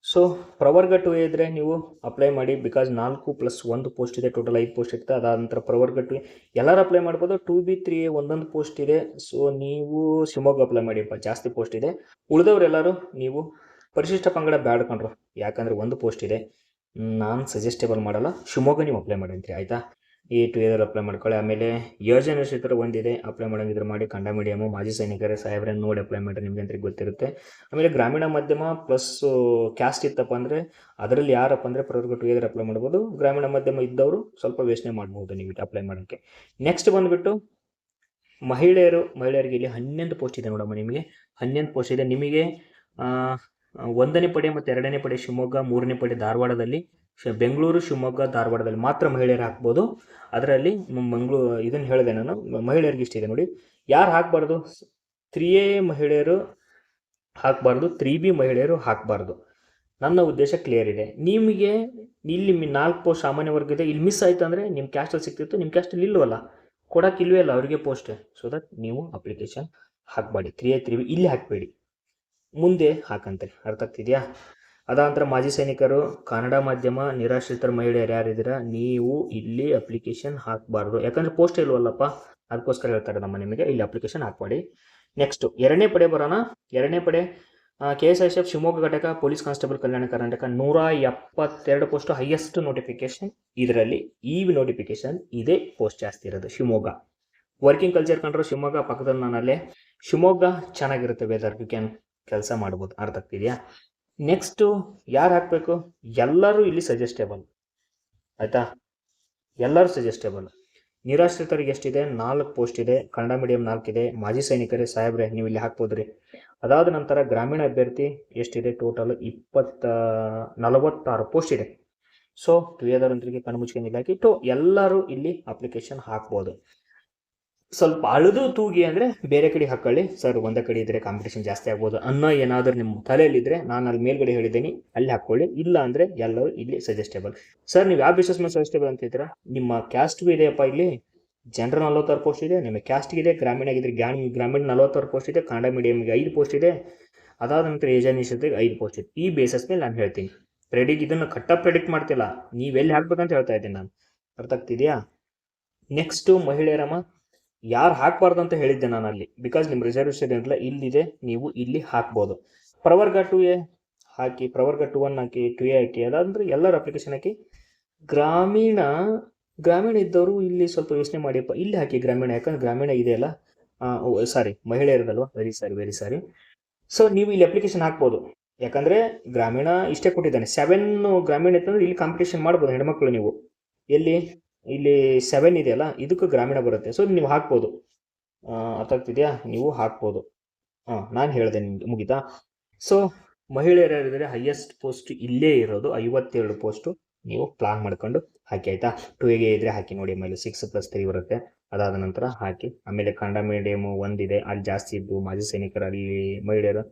ಸೊ ಪ್ರವರ್ಗ 2A ಇದ್ದರೆ ನೀವು ಅಪ್ಲೈ ಮಾಡಿ, ಬಿಕಾಸ್ 4+1 ಪೋಸ್ಟ್ ಇದೆ, ಟೋಟಲ್ 5 ಪೋಸ್ಟ್ ಇರುತ್ತೆ. ಅದಾದ ನಂತರ ಪ್ರವರ್ಗ 2A ಎಲ್ಲರೂ ಅಪ್ಲೈ ಮಾಡ್ಬೋದು. 2B 3A ಒಂದೊಂದು ಪೋಸ್ಟ್ ಇದೆ. ಸೊ ನೀವು ಶಿವಮೊಗ್ಗ ಅಪ್ಲೈ ಮಾಡಿಪ್ಪ, ಜಾಸ್ತಿ ಪೋಸ್ಟ್ ಇದೆ. ಉಳಿದವರೆಲ್ಲರೂ ನೀವು ಪರಿಶಿಷ್ಟ ಪಂಗಡ ಬ್ಯಾಡ್ ಕಂಡ್ರು, ಯಾಕಂದರೆ 1 ಪೋಸ್ಟ್ ಇದೆ, ನಾನು ಸಜೆಸ್ಟೇಬಲ್ ಮಾಡಲ್ಲ. ಶಿವಮೊಗ್ಗ ನೀವು ಅಪ್ಲೈ ಮಾಡಿ ಆಯಿತಾ. ಈ 2Aದಲ್ಲಿ ಅಪ್ಲೈ ಮಾಡ್ಕೊಳ್ಳಿ. ಆಮೇಲೆ ಯೋಜನೆ ನಿರೀಕ್ಷಿತರ ಒಂದಿದೆ, ಅಪ್ಲೈ ಮಾಡೋಂಗಿದ್ರೆ ಮಾಡಿ. ಕನ್ನಡ ಮೀಡಿಯಮು, ಮಾಜಿ ಸೈನಿಕರೇ ಸಾಹೇಬ್ರನ್ನು ನೋಡಿ ಅಪ್ಲೈ ಮಾಡಿ, ನಿಮಗೆ ಅಂತ ಗೊತ್ತಿರುತ್ತೆ. ಆಮೇಲೆ ಗ್ರಾಮೀಣ ಮಾಧ್ಯಮ ಪ್ಲಸ್ ಕ್ಯಾಸ್ಟ್ ಇತ್ತಪ್ಪ ಅಂದರೆ ಅದರಲ್ಲಿ ಯಾರಪ್ಪ ಅಂದರೆ ಪ್ರವರ್ಗ 2A ಅಪ್ಲೈ ಮಾಡ್ಬೋದು. ಗ್ರಾಮೀಣ ಮಾಧ್ಯಮ ಇದ್ದವರು ಸ್ವಲ್ಪ ಯೋಚನೆ ಮಾಡ್ಬೋದು ನೀವು ಅಪ್ಲೈ ಮಾಡೋಕ್ಕೆ. ನೆಕ್ಸ್ಟ್ ಬಂದುಬಿಟ್ಟು ಮಹಿಳೆಯರಿಗೆ ಇಲ್ಲಿ 11 ಪೋಸ್ಟ್ ಇದೆ ನೋಡಮ್ಮ. ನಿಮಗೆ 11 ಪೋಸ್ಟ್ ಇದೆ. ನಿಮಗೆ 1ನೇ ಪಡೆ ಮತ್ತು 2ನೇ ಪಡೆ ಶಿವಮೊಗ್ಗ, 3ನೇ ಪಡೆ ಧಾರವಾಡದಲ್ಲಿ, ಬೆಂಗಳೂರು, ಶಿವಮೊಗ್ಗ, ಧಾರವಾಡದಲ್ಲಿ ಮಾತ್ರ ಮಹಿಳೆಯರು ಹಾಕ್ಬೋದು. ಅದರಲ್ಲಿ ಇದನ್ನು ಹೇಳಿದೆ ನಾನು, ಮಹಿಳೆಯರಿಗೆ ಇಷ್ಟಿದೆ ನೋಡಿ. ಯಾರು ಹಾಕಬಾರ್ದು? 3A ಮಹಿಳೆಯರು ಹಾಕಬಾರ್ದು, 3B ಮಹಿಳೆಯರು ಹಾಕಬಾರ್ದು. ನನ್ನ ಉದ್ದೇಶ ಕ್ಲಿಯರ್ ಇದೆ. ನಿಮಗೆ ಇಲ್ಲಿ 4 ಪೋಸ್ಟ್ ಸಾಮಾನ್ಯ ವರ್ಗ ಇದೆ, ಇಲ್ಲಿ ಮಿಸ್ ಆಯ್ತು ಅಂದರೆ ನಿಮ್ಮ ಕ್ಯಾಸ್ಟಲ್ಲಿ ಸಿಗ್ತಿತ್ತು, ನಿಮ್ಮ ಕ್ಯಾಸ್ಟಲ್ಲಿ ಇಲ್ಲವಲ್ಲ, ಕೊಡೋಕ್ಕಿಲ್ವೇ ಅಲ್ಲ ಅವರಿಗೆ ಪೋಸ್ಟ್. ಸೊ ದಟ್ ನೀವು ಅಪ್ಲಿಕೇಶನ್ ಹಾಕಬೇಡಿ. 3A 3B ಇಲ್ಲಿ ಹಾಕಬೇಡಿ, ಮುಂದೆ ಹಾಕಂತಾರೆ, ಅರ್ಥ ಆಗ್ತಿದೆಯಾ? ಅದಾನಂತರ ಮಾಜಿ ಸೈನಿಕರು, ಕನ್ನಡ ಮಾಧ್ಯಮ, ನಿರಾಶ್ರಿತರ ಮಹಿಳೆಯರು ಯಾರಿದ್ದೀರಾ ನೀವು ಇಲ್ಲಿ ಅಪ್ಲಿಕೇಶನ್ ಹಾಕಬಾರ್ದು, ಯಾಕಂದರೆ ಪೋಸ್ಟ್ ಇಲ್ವಲ್ಲಪ್ಪ, ಅದಕ್ಕೋಸ್ಕರ ಹೇಳ್ತಾರೆ ನಮ್ಮ ನಿಮಗೆ ಇಲ್ಲಿ ಅಪ್ಲಿಕೇಶನ್ ಹಾಕಬೇಡಿ. ನೆಕ್ಸ್ಟು 2ನೇ ಪಡೆ ಬರೋಣ. 2ನೇ ಪಡೆ KSICF ಶಿವಮೊಗ್ಗ ಘಟಕ, police constable Kalyana Karnataka, 172 post, highest notification. ಇದರಲ್ಲಿ ಈ ನೋಟಿಫಿಕೇಶನ್ ಇದೇ ಪೋಸ್ಟ್ ಜಾಸ್ತಿ ಇರೋದು ಶಿವಮೊಗ್ಗ. ವರ್ಕಿಂಗ್ ಕಲ್ಚರ್ ಕಂಡ್ರೆ ಶಿವಮೊಗ್ಗ ಪಕ್ಕದಲ್ಲಿ ನಾನಲ್ಲೇ. ಶಿವಮೊಗ್ಗ ಚೆನ್ನಾಗಿರುತ್ತೆ, ವೆದರ್ ಯು ಕ್ಯಾನ್ ಕೆಲಸ ಮಾಡ್ಬೋದು, ಅರ್ಥ ಆಗ್ತಿದೆಯಾ? ನೆಕ್ಸ್ಟು ಯಾರು ಹಾಕಬೇಕು? ಎಲ್ಲರೂ ಇಲ್ಲಿ ಸಜೆಸ್ಟೇಬಲ್ ಆಯಿತಾ, ಎಲ್ಲರೂ ಸಜೆಸ್ಟೇಬಲ್. ನಿರಾಶ್ರಿತರಿಗೆ ಎಷ್ಟಿದೆ? 4 ಪೋಸ್ಟ್ ಇದೆ. ಕನ್ನಡ ಮೀಡಿಯಂ 4 ಇದೆ. ಮಾಜಿ ಸೈನಿಕರೇ ಸಾಹೇಬ್ರೆ ನೀವು ಇಲ್ಲಿ ಹಾಕ್ಬೋದ್ರಿ. ಅದಾದ ನಂತರ ಗ್ರಾಮೀಣ ಅಭ್ಯರ್ಥಿ ಎಷ್ಟಿದೆ? ಟೋಟಲ್ 46 ಪೋಸ್ಟ್ ಇದೆ. ಸೊ 2Aದವರಿಗೆ ಕಣ್ಣು ಮುಚ್ಕೊಂಡು ಹಾಕಿ ಎಲ್ಲರೂ ಇಲ್ಲಿ ಅಪ್ಲಿಕೇಶನ್ ಹಾಕ್ಬೋದು. ಸ್ವಲ್ಪ ಅಳದು ತೂಗಿ ಅಂದರೆ ಬೇರೆ ಕಡೆ ಹಾಕೊಳ್ಳಿ ಸರ್, ಒಂದೇ ಕಡೆ ಇದ್ದರೆ ಕಾಂಪಿಟೇಷನ್ ಜಾಸ್ತಿ ಆಗ್ಬೋದು ಅನ್ನೋ ಏನಾದರೂ ನಿಮ್ಮ ತಲೆಯಲ್ಲಿದ್ದರೆ ನಾನು ಅಲ್ಲಿ ಮೇಲ್ಗಡೆ ಹೇಳಿದ್ದೀನಿ, ಅಲ್ಲಿ ಹಾಕ್ಕೊಳ್ಳಿ. ಇಲ್ಲ ಅಂದರೆ ಎಲ್ಲರೂ ಇಲ್ಲಿ ಸಜೆಸ್ಟೇಬಲ್. ಸರ್ ನೀವು ಯಾವ ಬೇಸಿಸ್ ಮೇಲೆ ಸಜೆಸ್ಟೇಬಲ್ ಅಂತಿದ್ದೀರಾ? ನಿಮ್ಮ ಕ್ಯಾಸ್ಟ್ಗೂ ಇದೆಯಪ್ಪ, ಇಲ್ಲಿ ಜನರಲ್ 46 ಪೋಸ್ಟ್ ಇದೆ, ನಿಮ್ಮ ಕ್ಯಾಸ್ಟ್ಗಿದೆ. ಗ್ರಾಮೀಣ ಆಗಿದ್ರೆ ಗ್ರಾಮೀಣ 46 ಪೋಸ್ಟ್ ಇದೆ. ಕನ್ನಡ ಮೀಡಿಯಮ್ಗೆ 5 ಪೋಸ್ಟ್ ಇದೆ. ಅದಾದ ನಂತರ ಏಜೆನ್ಸಿಗೆ 5 ಪೋಸ್ಟ್ ಇದೆ. ಈ ಬೇಸಿಸ್ ಮೇಲೆ ನಾನು ಹೇಳ್ತೀನಿ. ಇದನ್ನು ಪ್ರೆಡಿಕ್ಟ್ ಮಾಡ್ತಿಲ್ಲ, ನೀವೆಲ್ಲಿ ಹಾಕ್ಬೇಕಂತ ಹೇಳ್ತಾ ಇದ್ದೀನಿ ನಾನು, ಅರ್ಥ ಆಗ್ತಿದೆಯಾ? ನೆಕ್ಸ್ಟು ಮಹಿಳೆಯರಮ್ಮ ಯಾರು ಹಾಕಬಾರ್ದು ಅಂತ ಹೇಳಿದ್ದೆ ನಾನು ಅಲ್ಲಿ, ಬಿಕಾಸ್ ನಿಮ್ಮ ರಿಸರ್ವೇಷನ್ ಇರಲ್ಲ, ಇಲ್ಲಿದೆ, ನೀವು ಇಲ್ಲಿ ಹಾಕ್ಬೋದು. ಪ್ರವರ್ಗ 2A ಹಾಕಿ, ಪ್ರವರ್ಗ 2 ಹಾಕಿ, 2A ಹಾಕಿ, ಅದಾದ್ರೆ ಎಲ್ಲರ ಅಪ್ಲಿಕೇಶನ್ ಹಾಕಿ. ಗ್ರಾಮೀಣ ಇದ್ದವರು ಇಲ್ಲಿ ಸ್ವಲ್ಪ ಯೋಚನೆ ಮಾಡಿಯಪ್ಪ, ಇಲ್ಲಿ ಹಾಕಿ ಗ್ರಾಮೀಣ, ಯಾಕಂದ್ರೆ ಗ್ರಾಮೀಣ ಇದೆಯಲ್ಲ, ಸಾರಿ ಮಹಿಳೆಯರದಲ್ವಾ, ವೆರಿ ಸಾರಿ. ಸೊ ನೀವು ಇಲ್ಲಿ ಅಪ್ಲಿಕೇಶನ್ ಹಾಕ್ಬೋದು, ಯಾಕಂದ್ರೆ ಗ್ರಾಮೀಣ ಇಷ್ಟೇ ಕೊಟ್ಟಿದ್ದಾನೆ. 7 ಗ್ರಾಮೀಣ ಇತ್ತಂದ್ರೆ ಇಲ್ಲಿ ಕಾಂಪಿಟೇಷನ್ ಮಾಡ್ಬೋದು ಹೆಣ್ಮಕ್ಳು. ನೀವು ಇಲ್ಲಿ 7 ಇದೆಯಲ್ಲ, ಇದಕ್ಕೂ ಗ್ರಾಮೀಣ ಬರುತ್ತೆ. ಸೊ ನೀವು ಹಾಕ್ಬೋದು, ಅರ್ಥ ಆಗ್ತಿದೆಯಾ? ನೀವು ಹಾಕ್ಬೋದು. ನಾನು ಹೇಳಿದೆ ನಿಮ್ಗೆ, ಮುಗಿತಾ? ಸೊ ಮಹಿಳೆಯರು ಯಾರಿದ್ದಾರೆ, ಹೈಯೆಸ್ಟ್ ಪೋಸ್ಟ್ ಇಲ್ಲೇ ಇರೋದು 52 ಪೋಸ್ಟು. ನೀವು ಪ್ಲಾನ್ ಮಾಡ್ಕೊಂಡು ಹಾಕಿ, ಆಯ್ತಾ? 2A ಇದ್ರೆ ಹಾಕಿ ನೋಡಿ, ಆಮೇಲೆ 6+3 ಬರುತ್ತೆ. ಅದಾದ ನಂತರ ಹಾಕಿ. ಆಮೇಲೆ ಕನ್ನಡ ಮೀಡಿಯಮ್ ಒಂದಿದೆ, ಅಲ್ಲಿ ಜಾಸ್ತಿ ಇದ್ದು ಮಾಜಿ ಸೈನಿಕರು, ಅಲ್ಲಿ ಮಹಿಳೆಯರು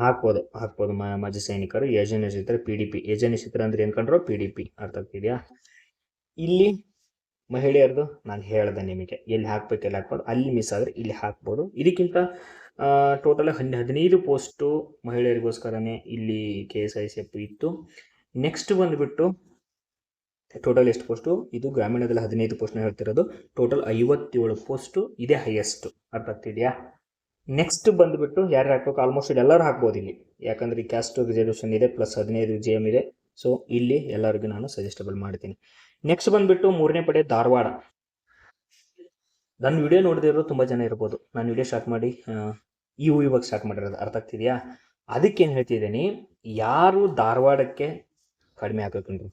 ಹಾಕ್ಬೋದು. ಮಾಜಿ ಸೈನಿಕರು, ಯಜನಿಸಿದ್ರೆ PDP. ಯಜನಿಸಿದ್ರೆ ಅಂದ್ರೆ ಏನ್ ಕಂಡ್ರು? PDP. ಅರ್ಥ ಆಗ್ತಿದೆಯಾ? ಇಲ್ಲಿ ಮಹಿಳೆಯರದು ನಾನು ಹೇಳ್ದೆ ನಿಮಗೆ, ಎಲ್ಲಿ ಹಾಕ್ಬೇಕು ಎಲ್ಲಿ ಹಾಕ್ಬೋದು, ಅಲ್ಲಿ ಮಿಸ್ ಆದರೆ ಇಲ್ಲಿ ಹಾಕ್ಬೋದು. ಇದಕ್ಕಿಂತ ಟೋಟಲ್ 15 ಪೋಸ್ಟು ಮಹಿಳೆಯರಿಗೋಸ್ಕರನೇ ಇಲ್ಲಿ KSICF ಇತ್ತು. ನೆಕ್ಸ್ಟ್ ಬಂದುಬಿಟ್ಟು ಟೋಟಲ್ ಎಷ್ಟು ಪೋಸ್ಟು? ಇದು ಗ್ರಾಮೀಣದಲ್ಲಿ 15 ಪೋಸ್ಟ್ನ ಹೇಳ್ತಿರೋದು. ಟೋಟಲ್ 57 ಪೋಸ್ಟು ಇದೆ, ಹೈಯೆಸ್ಟ್. ಅರ್ಥ ಆಗ್ತಿದೆಯಾ? ನೆಕ್ಸ್ಟ್ ಬಂದುಬಿಟ್ಟು ಯಾರು ಹಾಕ್ಬೇಕು? ಆಲ್ಮೋಸ್ಟ್ ಎಲ್ಲರೂ ಹಾಕ್ಬೋದು ಇಲ್ಲಿ, ಯಾಕಂದ್ರೆ ಈ ಕ್ಯಾಸ್ಟ್ ರಿಸರ್ವೇಷನ್ ಇದೆ, ಪ್ಲಸ್ 15 JM ಇದೆ. ಸೊ ಇಲ್ಲಿ ಎಲ್ಲರಿಗೂ ನಾನು ಸಜೆಸ್ಟಬಲ್ ಮಾಡ್ತೀನಿ. ನೆಕ್ಸ್ಟ್ ಬಂದುಬಿಟ್ಟು 3ನೇ ಪಡೆ ಧಾರವಾಡ. ನನ್ನ ವಿಡಿಯೋ ನೋಡಿದಿರೋ ತುಂಬ ಜನ ಇರ್ಬೋದು. ನಾನು ವಿಡಿಯೋ ಸ್ಟಾರ್ಟ್ ಮಾಡಿ ಇವಾಗ ಸ್ಟಾರ್ಟ್ ಮಾಡಿರೋದು. ಅರ್ಥ ಆಗ್ತಿದೆಯಾ? ಅದಕ್ಕೇನು ಹೇಳ್ತಿದ್ದೀನಿ, ಯಾರು ಧಾರವಾಡಕ್ಕೆ ಕಡಿಮೆ ಹಾಕಬೇಕಂದ್ರು,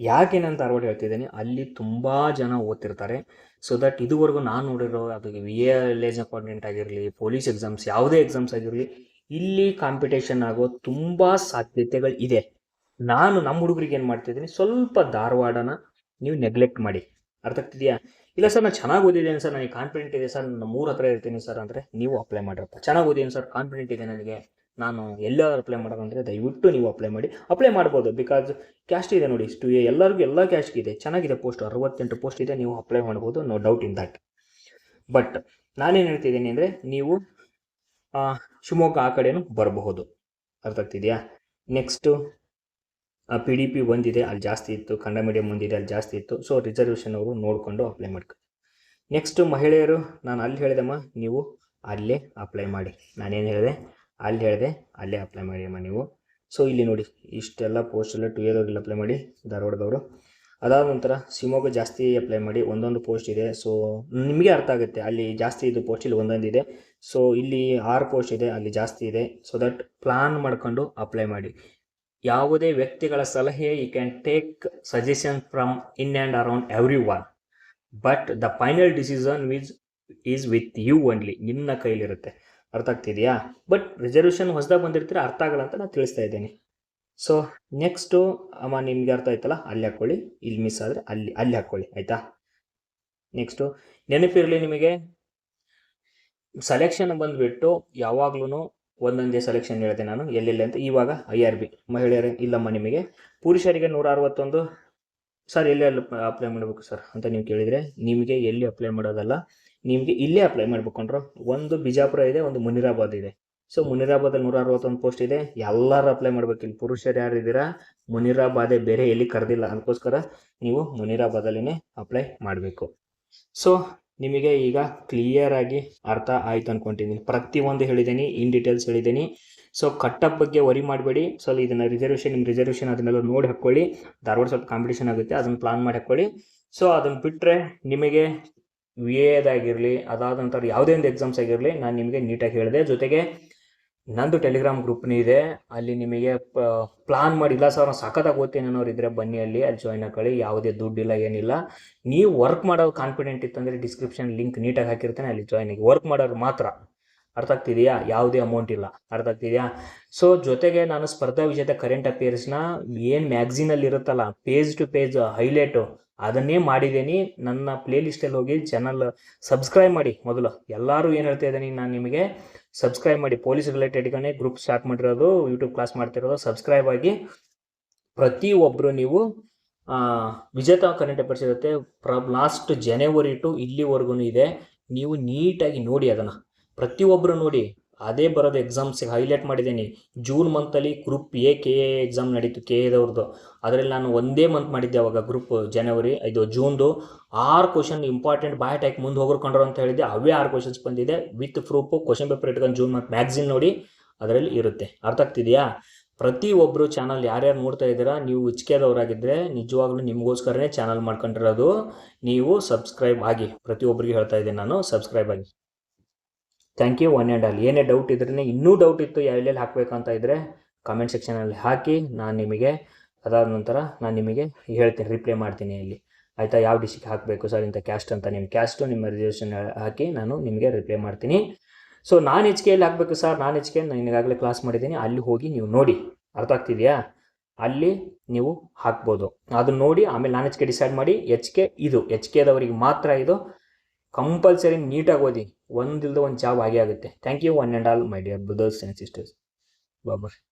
ಯಾಕೆ ನಾನು ಧಾರವಾಡ ಹೇಳ್ತಿದ್ದೀನಿ, ಅಲ್ಲಿ ತುಂಬ ಜನ ಓದ್ತಿರ್ತಾರೆ. ಸೊ ದಟ್ ಇದುವರೆಗೂ ನಾನು ನೋಡಿರೋ, ಅದು VALS ಅಪಾಯಿಂಟ್ಮೆಂಟ್ ಆಗಿರಲಿ, ಪೊಲೀಸ್ ಎಕ್ಸಾಮ್ಸ್, ಯಾವುದೇ ಎಕ್ಸಾಮ್ಸ್ ಆಗಿರಲಿ, ಇಲ್ಲಿ ಕಾಂಪಿಟೇಷನ್ ಆಗೋ ತುಂಬ ಸಾಧ್ಯತೆಗಳು ಇದೆ. ನಾನು ನಮ್ಮ ಹುಡುಗರಿಗೆ ಏನು ಮಾಡ್ತಿದ್ದೀನಿ, ಸ್ವಲ್ಪ ಧಾರವಾಡನ ನೀವು ನೆಗ್ಲೆಕ್ಟ್ ಮಾಡಿ. ಅರ್ಥ ಆಗ್ತಿದೆಯಾ? ಇಲ್ಲ ಸರ್ ನಾನು ಚೆನ್ನಾಗಿ ಓದಿದ್ದೇನೆ ಸರ್, ನನಗೆ ಕಾನ್ಫಿಡೆಂಟ್ ಇದೆ ಸರ್, ನಾನು 3 ಹತ್ರ ಇರ್ತೀನಿ ಸರ್ ಅಂದರೆ ನೀವು ಅಪ್ಲೈ ಮಾಡಿರಪ್ಪ. ಚೆನ್ನಾಗಿ ಓದಿದ್ದೀನಿ ಸರ್, ಕಾನ್ಫಿಡೆಂಟ್ ಇದೆ ನನಗೆ, ನಾನು ಎಲ್ಲರೂ ಅಪ್ಲೈ ಮಾಡೋದಂದರೆ ದಯವಿಟ್ಟು ನೀವು ಅಪ್ಲೈ ಮಾಡ್ಬೋದು. ಬಿಕಾಸ್ ಕ್ಯಾಸ್ಟ್ ಇದೆ ನೋಡಿ, 2A ಎಲ್ಲರಿಗೂ, ಎಲ್ಲ ಕ್ಯಾಸ್ಟ್ಗೆ ಇದೆ, ಚೆನ್ನಾಗಿದೆ ಪೋಸ್ಟ್, 68 ಪೋಸ್ಟ್ ಇದೆ, ನೀವು ಅಪ್ಲೈ ಮಾಡ್ಬೋದು, no doubt in that. But ನಾನೇನು ಹೇಳ್ತಿದ್ದೀನಿ ಅಂದರೆ, ನೀವು ಶಿವಮೊಗ್ಗ ಆ ಕಡೆನೂ ಬರಬಹುದು. ಅರ್ಥ ಆಗ್ತಿದೆಯಾ? ನೆಕ್ಸ್ಟು PDP ಒಂದಿದೆ, ಅಲ್ಲಿ ಜಾಸ್ತಿ ಇತ್ತು. ಕನ್ನಡ ಮೀಡಿಯಂ ಒಂದಿದೆ, ಅಲ್ಲಿ ಜಾಸ್ತಿ ಇತ್ತು. ಸೊ ರಿಸರ್ವೇಷನ್ ಅವರು ನೋಡಿಕೊಂಡು ಅಪ್ಲೈ ಮಾಡ್ಕೊ. ನೆಕ್ಸ್ಟ್ ಮಹಿಳೆಯರು, ನಾನು ಅಲ್ಲಿ ಹೇಳಿದಮ್ಮ, ನೀವು ಅಲ್ಲೇ ಅಪ್ಲೈ ಮಾಡಿ. ನಾನೇನು ಹೇಳಿದೆ, ಅಲ್ಲೇ ಅಪ್ಲೈ ಮಾಡಿ ಅಮ್ಮ ನೀವು. ಸೊ ಇಲ್ಲಿ ನೋಡಿ, ಇಷ್ಟೆಲ್ಲ ಪೋಸ್ಟೆಲ್ಲ 2A ಅಪ್ಲೈ ಮಾಡಿ, ಧಾರವಾಡದವರು. ಅದಾದ ನಂತರ ಶಿವಮೊಗ್ಗ ಜಾಸ್ತಿ ಅಪ್ಲೈ ಮಾಡಿ, ಒಂದೊಂದು ಪೋಸ್ಟ್ ಇದೆ. ಸೊ ನಿಮಗೆ ಅರ್ಥ ಆಗುತ್ತೆ, ಅಲ್ಲಿ ಜಾಸ್ತಿ ಇದು ಪೋಸ್ಟ್, ಇಲ್ಲಿ ಒಂದೊಂದಿದೆ. ಸೊ ಇಲ್ಲಿ 6 ಪೋಸ್ಟ್ ಇದೆ, ಅಲ್ಲಿ ಜಾಸ್ತಿ ಇದೆ. ಸೊ ದಟ್ ಪ್ಲಾನ್ ಮಾಡ್ಕೊಂಡು ಅಪ್ಲೈ ಮಾಡಿ. ಯಾವುದೇ ವ್ಯಕ್ತಿಗಳ ಸಲಹೆ, you can take suggestion from in and around every one, but the final decision is with you only, ನಿನ್ನ ಕೈಲಿರುತ್ತೆ. ಅರ್ಥ ಆಗ್ತಿದೆಯಾ? ಬಟ್ ರಿಸರ್ವೇಷನ್ ಹೊಸದಾಗಿ ಬಂದಿರ್ತೀರ, ಅರ್ಥ ಆಗಲ್ಲ ಅಂತ ನಾನು ತಿಳಿಸ್ತಾ ಇದ್ದೀನಿ. ಸೊ ನೆಕ್ಸ್ಟು ಅಮ್ಮ, ನಿಮಗೆ ಅರ್ಥ ಆಯ್ತಲ್ಲ, ಅಲ್ಲಿ ಹಾಕ್ಕೊಳ್ಳಿ. ಇಲ್ಲಿ ಮಿಸ್ ಆದರೆ ಅಲ್ಲಿ ಹಾಕ್ಕೊಳ್ಳಿ, ಆಯಿತಾ? ನೆಕ್ಸ್ಟು ನೆನಪಿರಲಿ ನಿಮಗೆ, ಸೆಲೆಕ್ಷನ್ ಬಂದುಬಿಟ್ಟು ಯಾವಾಗ್ಲೂ ಒಂದೊಂದೇ ಸೆಲೆಕ್ಷನ್ ಹೇಳಿದೆ ನಾನು, ಎಲ್ಲೆಲ್ಲಿ ಅಂತ. ಇವಾಗ IRB ಮಹಿಳೆಯರು ಇಲ್ಲಮ್ಮ, ನಿಮಗೆ ಪುರುಷರಿಗೆ 161. ಸರ್ ಎಲ್ಲಿ ಅಪ್ಲೈ ಮಾಡಬೇಕು ಸರ್ ಅಂತ ನೀವು ಕೇಳಿದರೆ, ನಿಮಗೆ ಎಲ್ಲಿ ಅಪ್ಲೈ ಮಾಡೋದಲ್ಲ, ನಿಮಗೆ ಇಲ್ಲೇ ಅಪ್ಲೈ ಮಾಡ್ಬೇಕಂಡ್ರು. ಒಂದು ಬಿಜಾಪುರ ಇದೆ, ಒಂದು ಮುನಿರಾಬಾದ್ ಇದೆ. ಸೊ ಮುನಿರಾಬಾದಲ್ಲಿ 161 ಪೋಸ್ಟ್ ಇದೆ, ಎಲ್ಲರೂ ಅಪ್ಲೈ ಮಾಡ್ಬೇಕು. ಇಲ್ಲಿ ಪುರುಷರು ಯಾರು ಇದ್ದೀರಾ, ಮುನಿರಾಬಾದೇ, ಬೇರೆ ಎಲ್ಲಿ ಕರೆದಿಲ್ಲ. ಅದಕ್ಕೋಸ್ಕರ ನೀವು ಮುನಿರಾಬಾದಲ್ಲಿನೇ ಅಪ್ಲೈ ಮಾಡಬೇಕು. ಸೊ ನಿಮಗೆ ಈಗ ಕ್ಲಿಯರ್ ಆಗಿ ಅರ್ಥ ಆಯ್ತು ಅನ್ಕೊಂತಿದ್ದೀನಿ. ಪ್ರತಿಯೊಂದು ಹೇಳಿದ್ದೀನಿ, ಇನ್ ಡೀಟೇಲ್ಸ್ ಹೇಳಿದ್ದೀನಿ. ಸೊ ಕಟ್ಟಪ್ ಬಗ್ಗೆ ವರಿ ಮಾಡಬೇಡಿ. ಸೊ ಇದನ್ನು ನಿಮ್ಮ ರಿಸರ್ವೇಷನ್ ಅದನ್ನೆಲ್ಲ ನೋಡಿ ಹಾಕ್ಕೊಳ್ಳಿ. ಧಾರವಾಡ ಸ್ವಲ್ಪ ಕಾಂಪಿಟೇಷನ್ ಆಗುತ್ತೆ, ಅದನ್ನು ಪ್ಲಾನ್ ಮಾಡಿ ಹಾಕ್ಕೊಳ್ಳಿ. ಸೊ ಅದನ್ನು ಬಿಟ್ಟರೆ ನಿಮಗೆ VAದಾಗಿರಲಿ, ಅದಾದ ನಂತರ ಯಾವುದೇ ಒಂದು ಎಕ್ಸಾಮ್ಸ್ ಆಗಿರಲಿ, ನಾನು ನಿಮಗೆ ನೀಟಾಗಿ ಹೇಳಿದೆ. ಜೊತೆಗೆ ನಂದು ಟೆಲಿಗ್ರಾಮ್ ಗ್ರೂಪ್ನೇ ಇದೆ, ಅಲ್ಲಿ ನಿಮಗೆ ಪ್ಲಾನ್ ಮಾಡಿಲ್ಲ ಸರ್ ನಾನು ಸಖತ್ತಾಗಿ ಓದ್ತೀನಿ ಅನ್ನೋರು ಇದ್ದರೆ ಬನ್ನಿ, ಅಲ್ಲಿ ಜಾಯ್ನ್ ಹಾಕೊಳ್ಳಿ. ಯಾವುದೇ ದುಡ್ಡಿಲ್ಲ, ಏನಿಲ್ಲ. ನೀವು ವರ್ಕ್ ಮಾಡೋದು ಕಾನ್ಫಿಡೆಂಟ್ ಇತ್ತಂದರೆ ಡಿಸ್ಕ್ರಿಪ್ಷನ್ ಲಿಂಕ್ ನೀಟಾಗಿ ಹಾಕಿರ್ತಾನೆ, ಅಲ್ಲಿ ಜಾಯ್ನ್ ಆಗಿ. ವರ್ಕ್ ಮಾಡೋರು ಮಾತ್ರ. ಅರ್ಥ ಆಗ್ತಿದೆಯಾ? ಯಾವುದೇ ಅಮೌಂಟ್ ಇಲ್ಲ. ಅರ್ಥ ಆಗ್ತಿದೆಯಾ? ಸೊ ಜೊತೆಗೆ ನಾನು ಸ್ಪರ್ಧಾ ವಿಜೇತ ಕರೆಂಟ್ ಅಫೇರ್ಸ್ನ ಏನು ಮ್ಯಾಗ್ಝಿನಲ್ಲಿ ಇರುತ್ತಲ್ಲ, ಪೇಜ್ ಟು ಪೇಜ್ ಹೈಲೈಟು, ಅದನ್ನೇ ಮಾಡಿದ್ದೀನಿ. ನನ್ನ ಪ್ಲೇ ಲಿಸ್ಟಲ್ಲಿ ಹೋಗಿ ಚಾನಲ್ ಸಬ್ಸ್ಕ್ರೈಬ್ ಮಾಡಿ. ಮೊದಲು ಎಲ್ಲರೂ ಏನು ಹೇಳ್ತಾ ಇದ್ದೀನಿ ನಾನು ನಿಮಗೆ, ಸಬ್ಸ್ಕ್ರೈಬ್ ಮಾಡಿ. ಪೊಲೀಸ್ ರಿಲೇಟೆಡ್ಗಾನೆ ಗ್ರೂಪ್ ಸ್ಟಾರ್ಟ್ ಮಾಡಿರೋದು, ಯೂಟ್ಯೂಬ್ ಕ್ಲಾಸ್ ಮಾಡ್ತಿರೋದು. ಸಬ್ಸ್ಕ್ರೈಬ್ ಆಗಿ ಪ್ರತಿಯೊಬ್ಬರು ನೀವು ವಿಜೇತ ಕರೆಂಟ್ ಅಫೇರ್ಸ್ ಇರುತ್ತೆ, ಲಾಸ್ಟ್ ಜನವರಿ ಟು ಇಲ್ಲಿವರೆಗೂ ಇದೆ. ನೀವು ನೀಟಾಗಿ ನೋಡಿ, ಅದನ್ನು ಪ್ರತಿಯೊಬ್ಬರು ನೋಡಿ. ಅದೇ ಬರೋದು ಎಕ್ಸಾಮ್ಸಿಗೆ ಹೈಲೈಟ್ ಮಾಡಿದ್ದೀನಿ. ಜೂನ್ ಮಂತಲ್ಲಿ ಗ್ರೂಪ್ A KA ಎಕ್ಸಾಮ್ ನಡೀತು, KAದವ್ರದ್ದು. ಅದರಲ್ಲಿ ನಾನು ಒಂದೇ ಮಂತ್ ಮಾಡಿದ್ದೆ ಅವಾಗ, ಗ್ರೂಪ್ ಜೂನ್ದು. 6 ಕ್ವಶನ್ ಇಂಪಾರ್ಟೆಂಟ್ ಬಾಯ್ ಟೈಕ್ ಮುಂದೆ ಹೋಗ್ಕೊಂಡ್ರು ಅಂತ ಹೇಳಿದ್ದೆ. ಅವೇ 6 ಕ್ವಶನ್ಸ್ ಬಂದಿದೆ ವಿತ್ ಪ್ರೂಫು. ಕ್ವಶನ್ ಪೇಪರ್ ಇಟ್ಕೊಂಡು ಜೂನ್ ಮಂತ್ ಮ್ಯಾಗ್ಝಿನ್ ನೋಡಿ, ಅದರಲ್ಲಿ ಇರುತ್ತೆ. ಅರ್ಥ ಆಗ್ತಿದೆಯಾ? ಪ್ರತಿಯೊಬ್ಬರು ಚಾನಲ್ ಯಾರ್ಯಾರು ನೋಡ್ತಾ ಇದ್ದೀರಾ, ನೀವು ಉಚ್ಕೆದವರಾಗಿದ್ದರೆ ನಿಜವಾಗ್ಲೂ ನಿಮಗೋಸ್ಕರನೇ ಚಾನಲ್ ಮಾಡ್ಕೊಂಡಿರೋದು. ನೀವು ಸಬ್ಸ್ಕ್ರೈಬ್ ಆಗಿ, ಪ್ರತಿಯೊಬ್ಬರಿಗೆ ಹೇಳ್ತಾ ಇದ್ದೀನಿ ನಾನು, ಸಬ್ಸ್ಕ್ರೈಬ್ ಆಗಿ. Thank you one and all. ಏನೇ ಡೌಟ್ ಇದ್ರೇ, ಇನ್ನೂ ಡೌಟ್ ಇತ್ತು ಎಲ್ಲೆಲ್ಲಿ ಹಾಕಬೇಕಂತ ಇದ್ದರೆ ಕಾಮೆಂಟ್ ಸೆಕ್ಷನಲ್ಲಿ ಹಾಕಿ, ನಾನು ನಿಮಗೆ ಅದಾದ ನಂತರ ನಾನು ನಿಮಗೆ ಹೇಳ್ತೀನಿ, ರಿಪ್ಲೈ ಮಾಡ್ತೀನಿ ಇಲ್ಲಿ. ಆಯಿತಾ? ಯಾವ ಡಿಸ್ಟಿಕ್ ಹಾಕಬೇಕು ಸರ್ ಇಂಥ ಕ್ಯಾಸ್ಟ್ ಅಂತ, ನಿಮ್ಮ ಕ್ಯಾಸ್ಟು ನಿಮ್ಮ ರಿಸರ್ವೇಷನ್ ಹಾಕಿ ನಾನು ನಿಮಗೆ ರಿಪ್ಲೈ ಮಾಡ್ತೀನಿ. ಸೊ ನಾನ್ ಎಚ್ ಕೆಯಲ್ಲಿ ಹಾಕಬೇಕು ಸರ್, ನಾನ್ ಎಚ್ ಕೆ ನಾನು ಈಗಾಗಲೇ ಕ್ಲಾಸ್ ಮಾಡಿದ್ದೀನಿ, ಅಲ್ಲಿ ಹೋಗಿ ನೀವು ನೋಡಿ. ಅರ್ಥ ಆಗ್ತಿದೆಯಾ? ಅಲ್ಲಿ ನೀವು ಹಾಕ್ಬೋದು. ಅದನ್ನ ನೋಡಿ ಆಮೇಲೆ ನಾನ್ ಎಚ್ ಕೆ ಡಿಸೈಡ್ ಮಾಡಿ. ಎಚ್ ಕೆ ಇದು ಎಚ್ ಕೆದವರಿಗೆ ಮಾತ್ರ ಇದು. ಕಂಪಲ್ಸರಿ ನೀಟಾಗಿ ಓದಿ, ಒಂದಿಲ್ಲದ ಒಂದು ಜಾಬ್ ಆಗೇ ಆಗುತ್ತೆ. Thank you one and all my dear brothers and sisters. Baba.